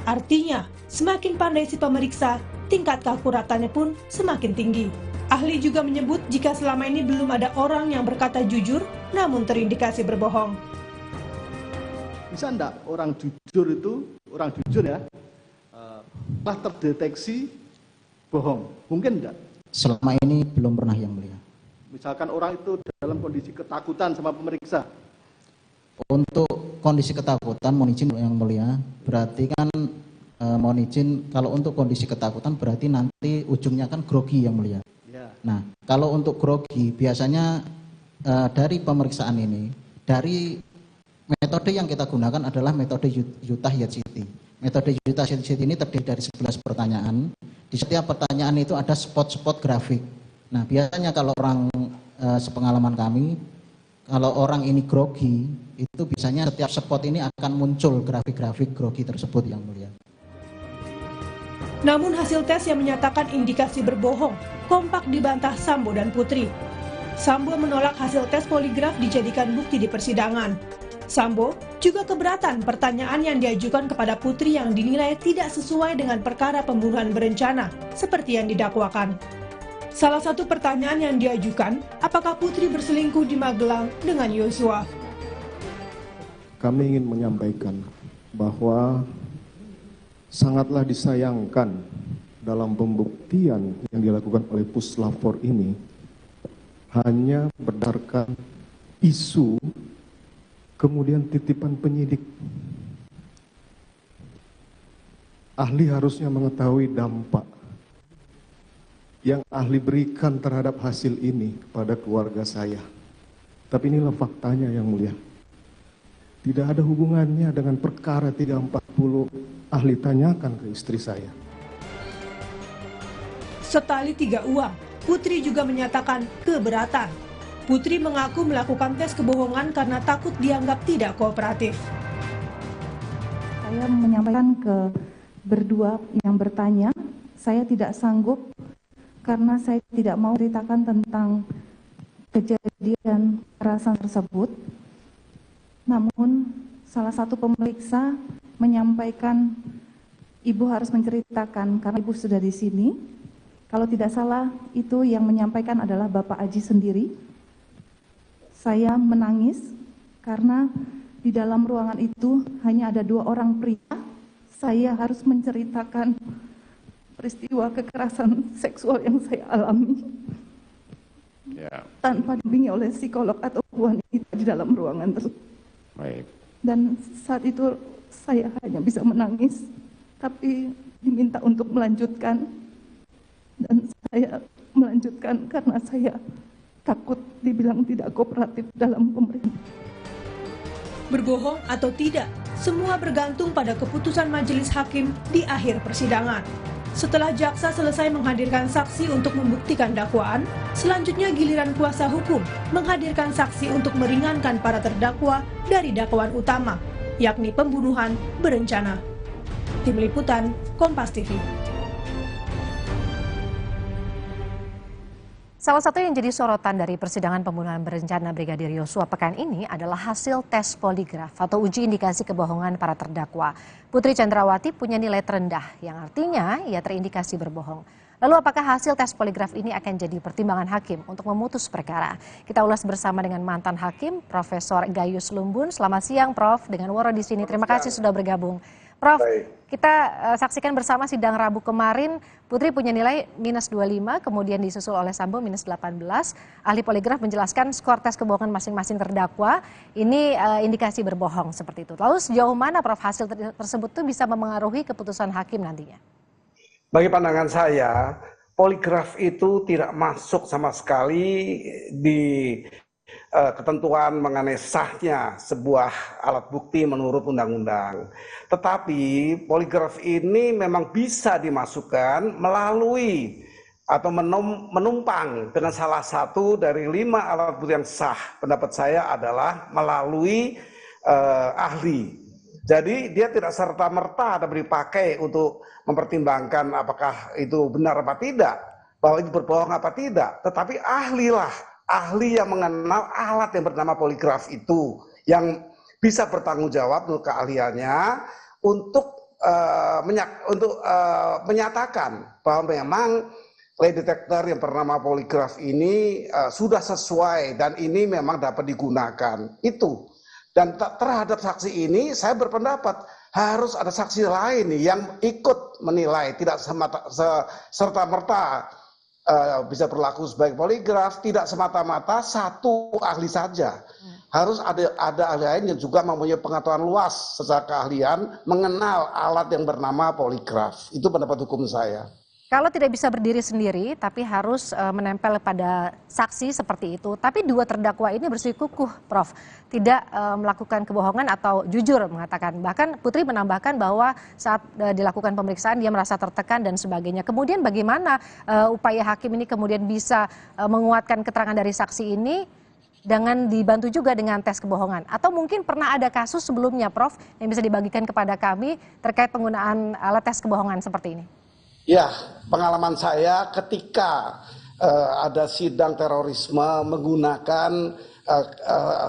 Artinya, semakin pandai si pemeriksa, tingkat keakuratannya pun semakin tinggi. Ahli juga menyebut jika selama ini belum ada orang yang berkata jujur, namun terindikasi berbohong. Bisa enggak orang jujur ya, telah terdeteksi bohong? Mungkin enggak? Selama ini belum pernah yang mulia. Misalkan orang itu dalam kondisi ketakutan sama pemeriksa. Untuk kondisi ketakutan, mohon izin yang mulia, berarti kan mohon izin kalau untuk kondisi ketakutan berarti nanti ujungnya kan grogi yang mulia. Ya. Nah, kalau untuk grogi biasanya dari pemeriksaan ini, dari metode yang kita gunakan adalah metode Utah Yat-City. Metode Utah Yat-City ini terdiri dari 11 pertanyaan. Di setiap pertanyaan itu ada spot-spot grafik. Nah, biasanya kalau orang sepengalaman kami, kalau orang ini grogi, itu biasanya setiap spot ini akan muncul grafik-grafik grogi tersebut yang mulia. Namun hasil tes yang menyatakan indikasi berbohong kompak dibantah Sambo dan Putri. Sambo menolak hasil tes poligraf dijadikan bukti di persidangan. Sambo juga keberatan pertanyaan yang diajukan kepada Putri yang dinilai tidak sesuai dengan perkara pembunuhan berencana seperti yang didakwakan. Salah satu pertanyaan yang diajukan, apakah Putri berselingkuh di Magelang dengan Yosua? Kami ingin menyampaikan bahwa sangatlah disayangkan dalam pembuktian yang dilakukan oleh Puslapor ini hanya berdasarkan isu kemudian titipan penyidik. Ahli harusnya mengetahui dampak yang ahli berikan terhadap hasil ini pada keluarga saya. Tapi inilah faktanya yang mulia. Tidak ada hubungannya dengan perkara 340 ahli tanyakan ke istri saya. Setali 3 uang, Putri juga menyatakan keberatan. Putri mengaku melakukan tes kebohongan karena takut dianggap tidak kooperatif. Saya menyampaikan ke berdua yang bertanya, saya tidak sanggup karena saya tidak mau ceritakan tentang kejadian kekerasan tersebut. Namun salah satu pemeriksa menyampaikan ibu harus menceritakan karena ibu sudah di sini. Kalau tidak salah itu yang menyampaikan adalah Bapak Aji sendiri. Saya menangis karena di dalam ruangan itu hanya ada 2 orang pria. Saya harus menceritakan peristiwa kekerasan seksual yang saya alami tanpa dibimbing oleh psikolog atau wanita di dalam ruangan tersebut. Baik. Dan saat itu saya hanya bisa menangis, tapi diminta untuk melanjutkan, dan saya melanjutkan karena saya takut dibilang tidak kooperatif dalam pemerintah. Berbohong atau tidak, semua bergantung pada keputusan majelis hakim di akhir persidangan. Setelah jaksa selesai menghadirkan saksi untuk membuktikan dakwaan, selanjutnya giliran kuasa hukum menghadirkan saksi untuk meringankan para terdakwa dari dakwaan utama, yakni pembunuhan berencana. Tim Liputan, Kompas TV. Salah satu yang jadi sorotan dari persidangan pembunuhan berencana Brigadir Yosua pekan ini adalah hasil tes poligraf atau uji indikasi kebohongan para terdakwa. Putri Chandrawati punya nilai terendah yang artinya ia terindikasi berbohong. Lalu apakah hasil tes poligraf ini akan jadi pertimbangan hakim untuk memutus perkara? Kita ulas bersama dengan mantan hakim Profesor Gayus Lumbun. Selamat siang Prof, dengan Woro di sini. Terima kasih sudah bergabung. Prof, kita saksikan bersama sidang Rabu kemarin, Putri punya nilai -25, kemudian disusul oleh Sambo -18. Ahli poligraf menjelaskan skor tes kebohongan masing-masing terdakwa, ini indikasi berbohong seperti itu. Lalu sejauh mana Prof hasil tersebut tuh bisa memengaruhi keputusan hakim nantinya? Bagi pandangan saya, poligraf itu tidak masuk sama sekali di ketentuan mengenai sahnya sebuah alat bukti menurut undang-undang. Tetapi poligraf ini memang bisa dimasukkan melalui atau menumpang dengan salah satu dari 5 alat bukti yang sah. Pendapat saya adalah melalui ahli. Jadi dia tidak serta-merta dipakai untuk mempertimbangkan apakah itu benar apa tidak, bahwa itu berbohong apa tidak. Tetapi ahli yang mengenal alat yang bernama poligraf itu, yang bisa bertanggung jawab untuk keahliannya untuk menyatakan bahwa memang lay detector yang bernama poligraf ini sudah sesuai dan ini memang dapat digunakan. Itu. Dan terhadap saksi ini saya berpendapat harus ada saksi lain yang ikut menilai, tidak serta-merta bisa berlaku sebagai poligraf, tidak semata-mata satu ahli saja. Harus ada ahli lain yang juga mempunyai pengetahuan luas secara keahlian mengenal alat yang bernama poligraf. Itu pendapat hukum saya. Kalau tidak bisa berdiri sendiri, tapi harus menempel pada saksi seperti itu. Tapi dua terdakwa ini bersikukuh, Prof. Tidak melakukan kebohongan atau jujur mengatakan. Bahkan Putri menambahkan bahwa saat dilakukan pemeriksaan dia merasa tertekan dan sebagainya. Kemudian bagaimana upaya hakim ini kemudian bisa menguatkan keterangan dari saksi ini dengan dibantu juga dengan tes kebohongan? Atau mungkin pernah ada kasus sebelumnya, Prof, yang bisa dibagikan kepada kami terkait penggunaan alat tes kebohongan seperti ini? Ya, pengalaman saya ketika ada sidang terorisme menggunakan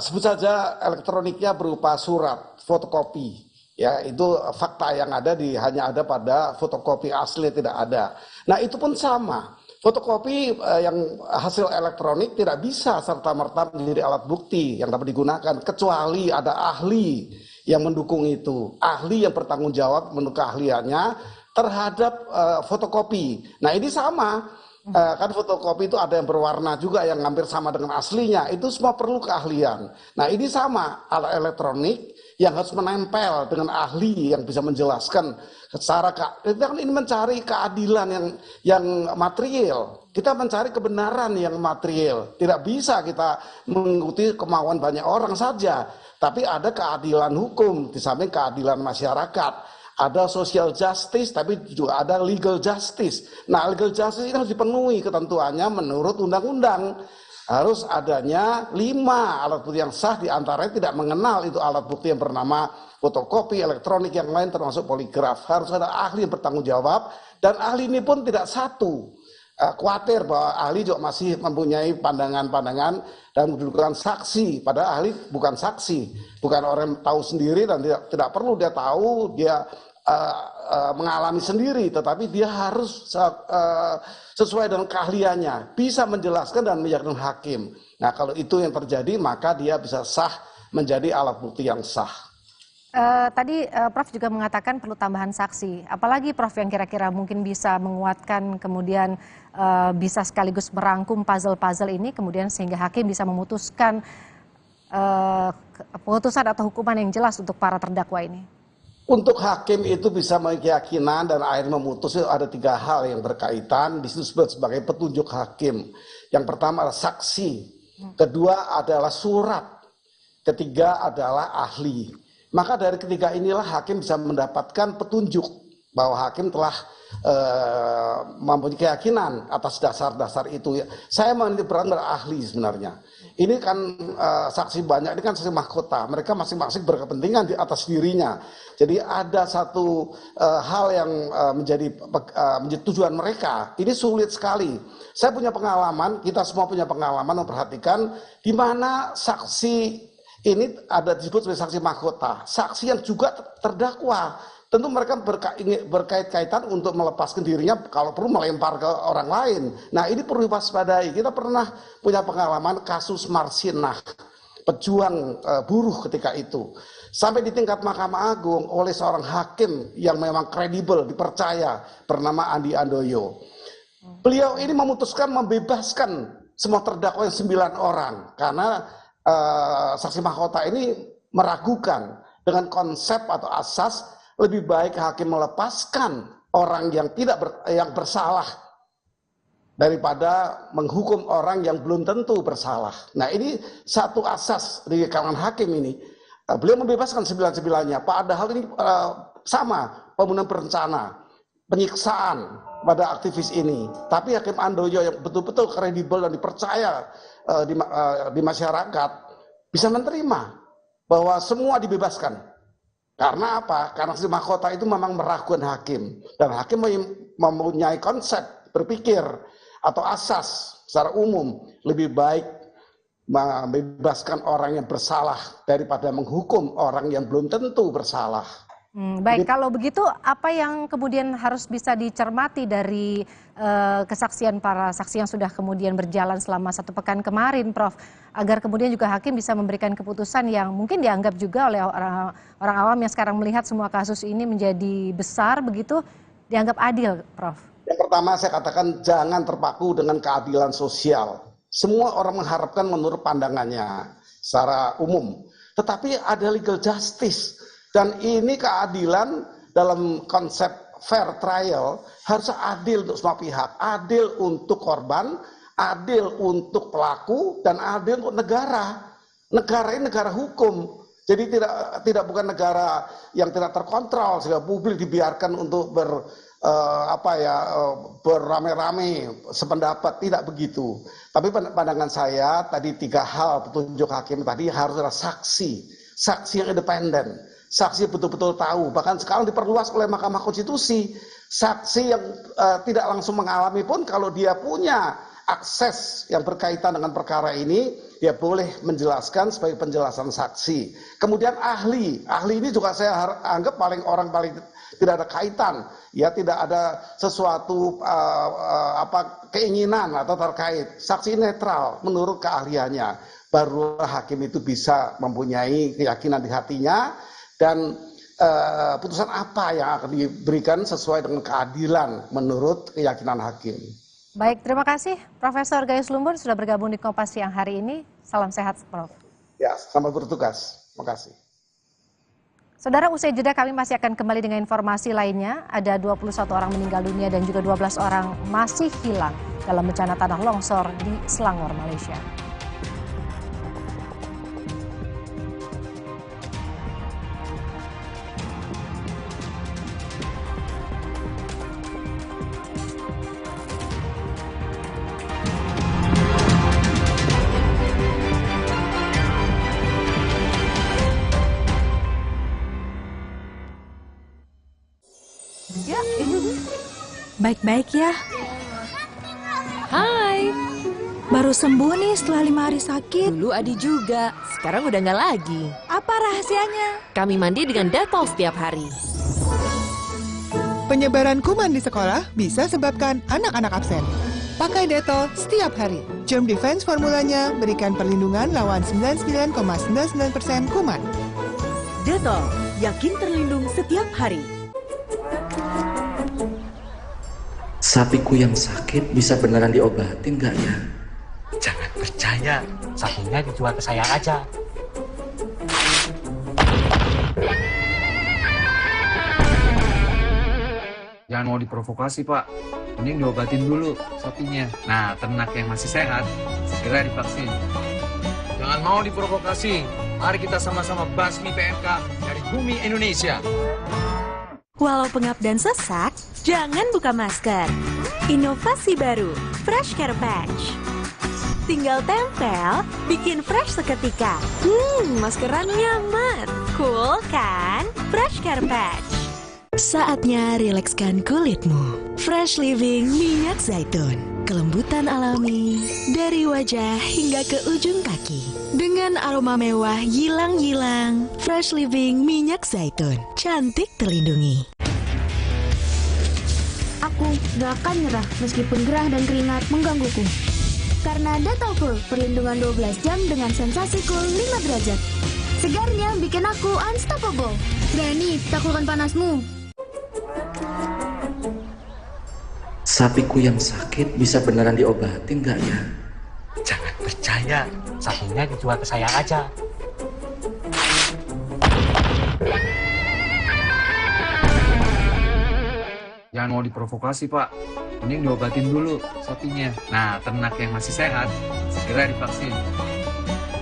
sebut saja elektroniknya berupa surat, fotokopi. Ya, itu fakta yang ada hanya ada pada fotokopi asli, tidak ada. Nah, itu pun sama. Fotokopi yang hasil elektronik tidak bisa serta-merta menjadi alat bukti yang dapat digunakan kecuali ada ahli yang mendukung itu. Ahli yang bertanggung jawab menurut keahliannya terhadap fotokopi. Nah, ini sama. Kan fotokopi itu ada yang berwarna juga yang hampir sama dengan aslinya. Itu semua perlu keahlian. Nah, ini sama alat elektronik yang harus menempel dengan ahli yang bisa menjelaskan secara kita kan ini mencari keadilan yang material. Kita mencari kebenaran yang material. Tidak bisa kita mengikuti kemauan banyak orang saja. Tapi ada keadilan hukum di samping keadilan masyarakat. Ada social justice, tapi juga ada legal justice. Nah, legal justice ini harus dipenuhi ketentuannya menurut undang-undang. Harus adanya 5 alat bukti yang sah, diantaranya tidak mengenal itu alat bukti yang bernama fotokopi, elektronik, yang lain termasuk poligraf. Harus ada ahli yang bertanggung jawab, dan ahli ini pun tidak satu. Khawatir bahwa ahli juga masih mempunyai pandangan-pandangan dan mendudukan saksi, padahal ahli bukan saksi, bukan orang yang tahu sendiri dan tidak perlu dia tahu, dia mengalami sendiri, tetapi dia harus sesuai dengan keahliannya, bisa menjelaskan dan meyakinkan hakim. Nah, kalau itu yang terjadi, maka dia bisa sah menjadi alat bukti yang sah. Tadi Prof juga mengatakan perlu tambahan saksi. Apalagi Prof yang kira-kira mungkin bisa menguatkan, kemudian bisa sekaligus merangkum puzzle-puzzle ini, kemudian sehingga hakim bisa memutuskan putusan atau hukuman yang jelas untuk para terdakwa ini. Untuk hakim itu bisa keyakinan dan akhirnya memutus, itu ada 3 hal yang berkaitan, disebut sebagai petunjuk hakim. Yang pertama adalah saksi, kedua adalah surat, ketiga adalah ahli. Maka dari ketiga inilah hakim bisa mendapatkan petunjuk bahwa hakim telah mempunyai keyakinan atas dasar-dasar itu. Saya meniti peran ahli sebenarnya. Ini kan saksi banyak, ini kan saksi mahkota. Mereka masing-masing berkepentingan di atas dirinya. Jadi ada satu hal yang menjadi tujuan mereka. Ini sulit sekali. Saya punya pengalaman, kita semua punya pengalaman memperhatikan di mana saksi ini ada disebut sebagai saksi mahkota, saksi yang juga terdakwa. Tentu mereka berkait-kaitan untuk melepaskan dirinya, kalau perlu melempar ke orang lain. Nah, ini perlu diwaspadai. Kita pernah punya pengalaman kasus Marsinah, pejuang buruh ketika itu. Sampai di tingkat Mahkamah Agung oleh seorang hakim yang memang kredibel, dipercaya, bernama Andi Handoyo. Beliau ini memutuskan membebaskan semua terdakwa yang 9 orang, karena saksi mahkota ini meragukan dengan konsep atau asas lebih baik hakim melepaskan orang yang yang bersalah daripada menghukum orang yang belum tentu bersalah. Nah, ini satu asas di kalangan hakim ini. Beliau membebaskan 9-9-nya, padahal ini sama pembunuhan berencana, penyiksaan pada aktivis ini. Tapi hakim Handoyo yang betul-betul kredibel dan dipercaya di masyarakat bisa menerima bahwa semua dibebaskan. Karena apa? Karena si mahkota itu memang meragukan hakim, dan hakim mempunyai konsep berpikir atau asas secara umum lebih baik membebaskan orang yang bersalah daripada menghukum orang yang belum tentu bersalah. Baik, kalau begitu apa yang kemudian harus bisa dicermati dari kesaksian para saksi yang sudah kemudian berjalan selama 1 pekan kemarin, Prof, agar kemudian juga hakim bisa memberikan keputusan yang mungkin dianggap juga oleh orang awam yang sekarang melihat semua kasus ini menjadi besar begitu, dianggap adil, Prof? Yang pertama saya katakan jangan terpaku dengan keadilan sosial. Semua orang mengharapkan menurut pandangannya secara umum. Tetapi ada legal justice. Dan ini keadilan dalam konsep fair trial harus adil untuk semua pihak. Adil untuk korban, adil untuk pelaku, dan adil untuk negara. Negara ini negara hukum. Jadi tidak bukan negara yang tidak terkontrol sehingga publik dibiarkan untuk beramai-ramai sependapat, tidak begitu. Tapi pandangan saya tadi 3 hal petunjuk hakim tadi harus ada saksi yang independen, saksi betul-betul tahu. Bahkan sekarang diperluas oleh Mahkamah Konstitusi, saksi yang tidak langsung mengalami pun kalau dia punya akses yang berkaitan dengan perkara ini, dia boleh menjelaskan sebagai penjelasan saksi. Kemudian ahli ini juga saya anggap orang paling tidak ada kaitan, ya tidak ada sesuatu keinginan atau terkait. Saksi netral menurut keahliannya, baru hakim itu bisa mempunyai keyakinan di hatinya dan putusan apa yang akan diberikan sesuai dengan keadilan menurut keyakinan hakim. Baik, terima kasih Profesor Gayus Lumbun sudah bergabung di Kompas Siang hari ini. Salam sehat, Prof. Ya, selamat bertugas. Terima kasih. Saudara, usai jeda kami masih akan kembali dengan informasi lainnya. Ada 21 orang meninggal dunia dan juga 12 orang masih hilang dalam bencana tanah longsor di Selangor, Malaysia. Baik-baik ya. Hai. Baru sembuh nih setelah 5 hari sakit. Dulu Adi juga, sekarang udah nggak lagi. Apa rahasianya? Kami mandi dengan Dettol setiap hari. Penyebaran kuman di sekolah bisa sebabkan anak-anak absen. Pakai Dettol setiap hari. Germ Defense formulanya berikan perlindungan lawan 99,99% kuman. Dettol, yakin terlindung setiap hari. Sapiku yang sakit bisa beneran diobatin nggak ya? Jangan percaya, sapinya dijual ke saya aja. Jangan mau diprovokasi, Pak. Mending diobatin dulu sapinya. Nah, ternak yang masih sehat, segera divaksin. Jangan mau diprovokasi. Mari kita sama-sama basmi PMK dari bumi Indonesia. Walau pengap dan sesak, jangan buka masker. Inovasi baru, Fresh Care Patch. Tinggal tempel, bikin fresh seketika. Maskeran nyaman, cool kan? Fresh Care Patch. Saatnya rilekskan kulitmu. Fresh Living minyak zaitun. Kelembutan alami dari wajah hingga ke ujung kaki. Dengan aroma mewah yilang-yilang. Fresh Living minyak zaitun. Cantik terlindungi. Aku gak akan nyerah meskipun gerah dan keringat menggangguku. Karena Dettol Cool, perlindungan 12 jam dengan sensasi cool 5 derajat. Segarnya bikin aku unstoppable. Berani taklukkan panasmu. Sapiku yang sakit bisa beneran diobatin nggak ya? Jangan percaya, sapinya dijual ke saya aja. Jangan mau diprovokasi, Pak. Mending diobatin dulu sapinya. Nah, ternak yang masih sehat, segera divaksin.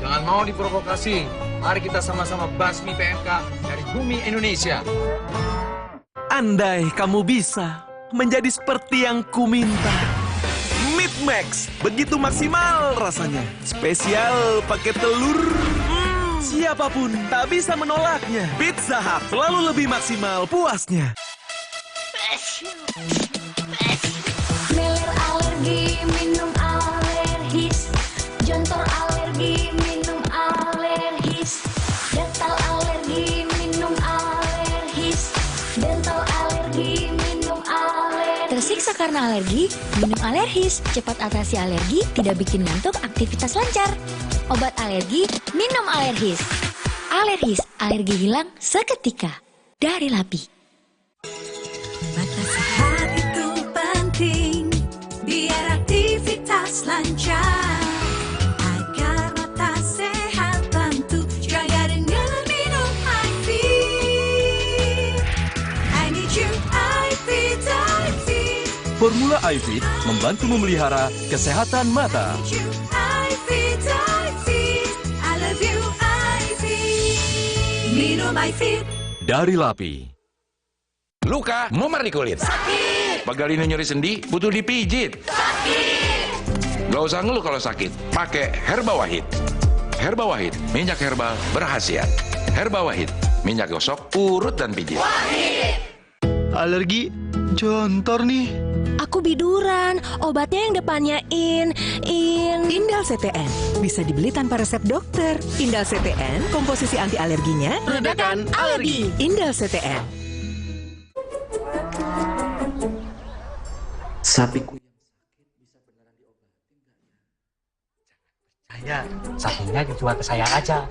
Jangan mau diprovokasi. Mari kita sama-sama basmi PMK dari bumi Indonesia. Andai kamu bisa menjadi seperti yang kuminta. Meat Max, begitu maksimal rasanya. Spesial pakai telur. Siapapun tak bisa menolaknya. Pizza Hut selalu lebih maksimal puasnya. Meler alergi, minum alergis. Jontor alergi, minum alergis. Dental alergi, minum alergis. Dental alergi, minum alergis. Tersiksa karena alergi? Minum alergis. Cepat atasi alergi, tidak bikin ngantuk, aktivitas lancar. Obat alergi, minum alergis. Alergis, alergi hilang seketika. Dari LAPI. Mata sehat itu penting. Formula iFit membantu memelihara kesehatan mata. Minum iFit. Dari LAPI. Luka, memar di kulit. Sakit. Pegalinu nyeri sendi, butuh dipijit. Sakit. Gak usah ngeluh kalau sakit, pakai Herba Wahid. Herba Wahid, minyak herbal berkhasiat. Herba Wahid, minyak gosok, urut dan pijit. Wahid. Alergi, jontor nih. Aku biduran, obatnya yang depannya Indal CTN. Bisa dibeli tanpa resep dokter. Indal CTN, komposisi anti alerginya Redakan alergi. Indal CTN. Sapiku yang sakit bisa beneran diobatin nggak ya? Saya, sapinya dijual ke saya aja.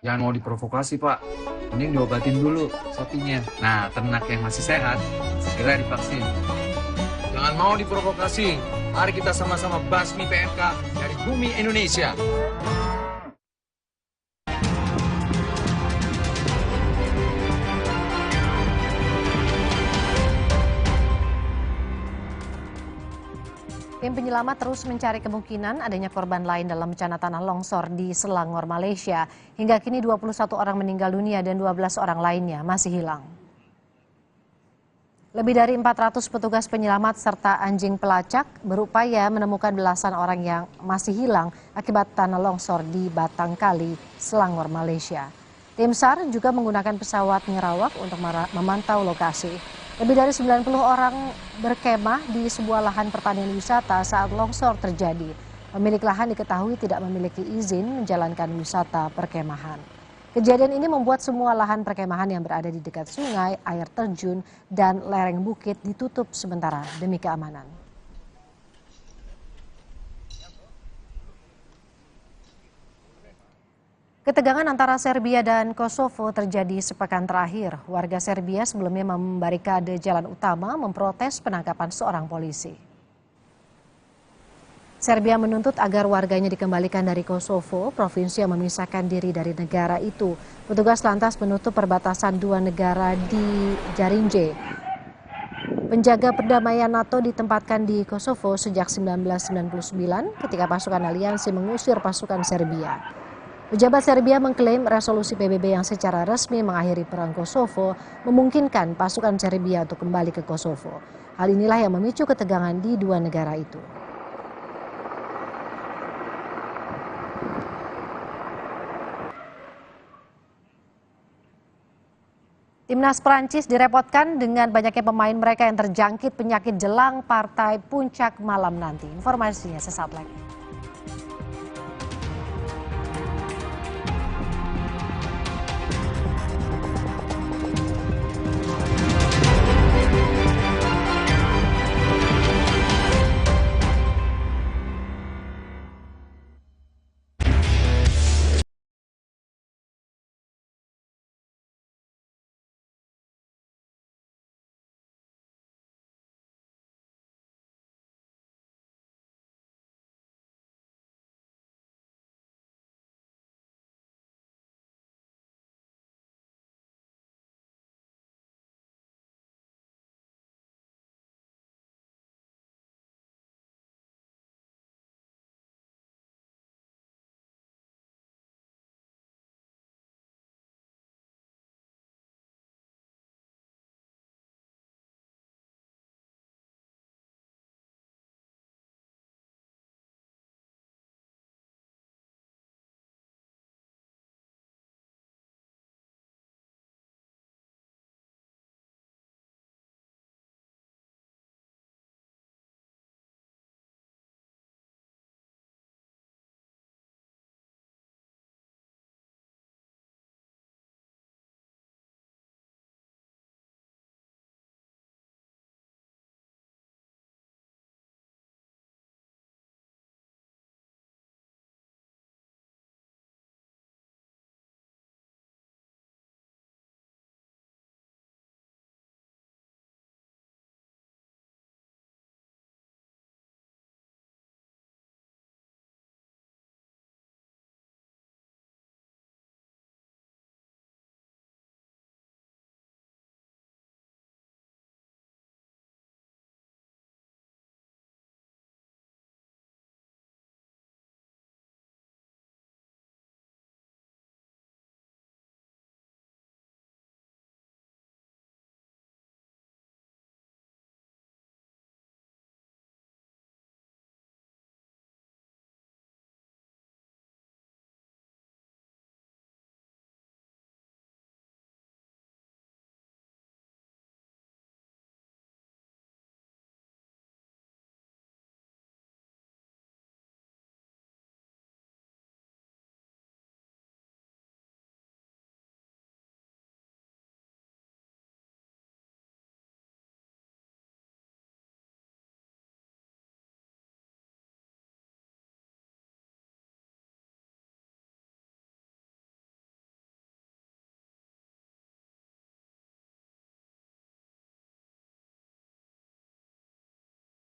Jangan mau diprovokasi, Pak. Mending diobatin dulu sapinya. Nah, ternak yang masih sehat, segera divaksin. Jangan mau diprovokasi. Mari kita sama-sama basmi PMK dari bumi Indonesia. Tim penyelamat terus mencari kemungkinan adanya korban lain dalam bencana tanah longsor di Selangor, Malaysia. Hingga kini 21 orang meninggal dunia dan 12 orang lainnya masih hilang. Lebih dari 400 petugas penyelamat serta anjing pelacak berupaya menemukan belasan orang yang masih hilang akibat tanah longsor di Batang Kali, Selangor, Malaysia. Tim SAR juga menggunakan pesawat ngerawak untuk memantau lokasi. Lebih dari 90 orang berkemah di sebuah lahan pertanian wisata saat longsor terjadi. Pemilik lahan diketahui tidak memiliki izin menjalankan wisata perkemahan. Kejadian ini membuat semua lahan perkemahan yang berada di dekat sungai, air terjun, dan lereng bukit ditutup sementara demi keamanan. Ketegangan antara Serbia dan Kosovo terjadi sepekan terakhir. Warga Serbia sebelumnya membarikade jalan utama memprotes penangkapan seorang polisi. Serbia menuntut agar warganya dikembalikan dari Kosovo, provinsi yang memisahkan diri dari negara itu. Petugas lantas menutup perbatasan dua negara di Jarinje. Penjaga perdamaian NATO ditempatkan di Kosovo sejak 1999 ketika pasukan aliansi mengusir pasukan Serbia. Pejabat Serbia mengklaim resolusi PBB yang secara resmi mengakhiri perang Kosovo memungkinkan pasukan Serbia untuk kembali ke Kosovo. Hal inilah yang memicu ketegangan di dua negara itu. Timnas Prancis direpotkan dengan banyaknya pemain mereka yang terjangkit penyakit jelang partai puncak malam nanti. Informasinya sesaat lagi.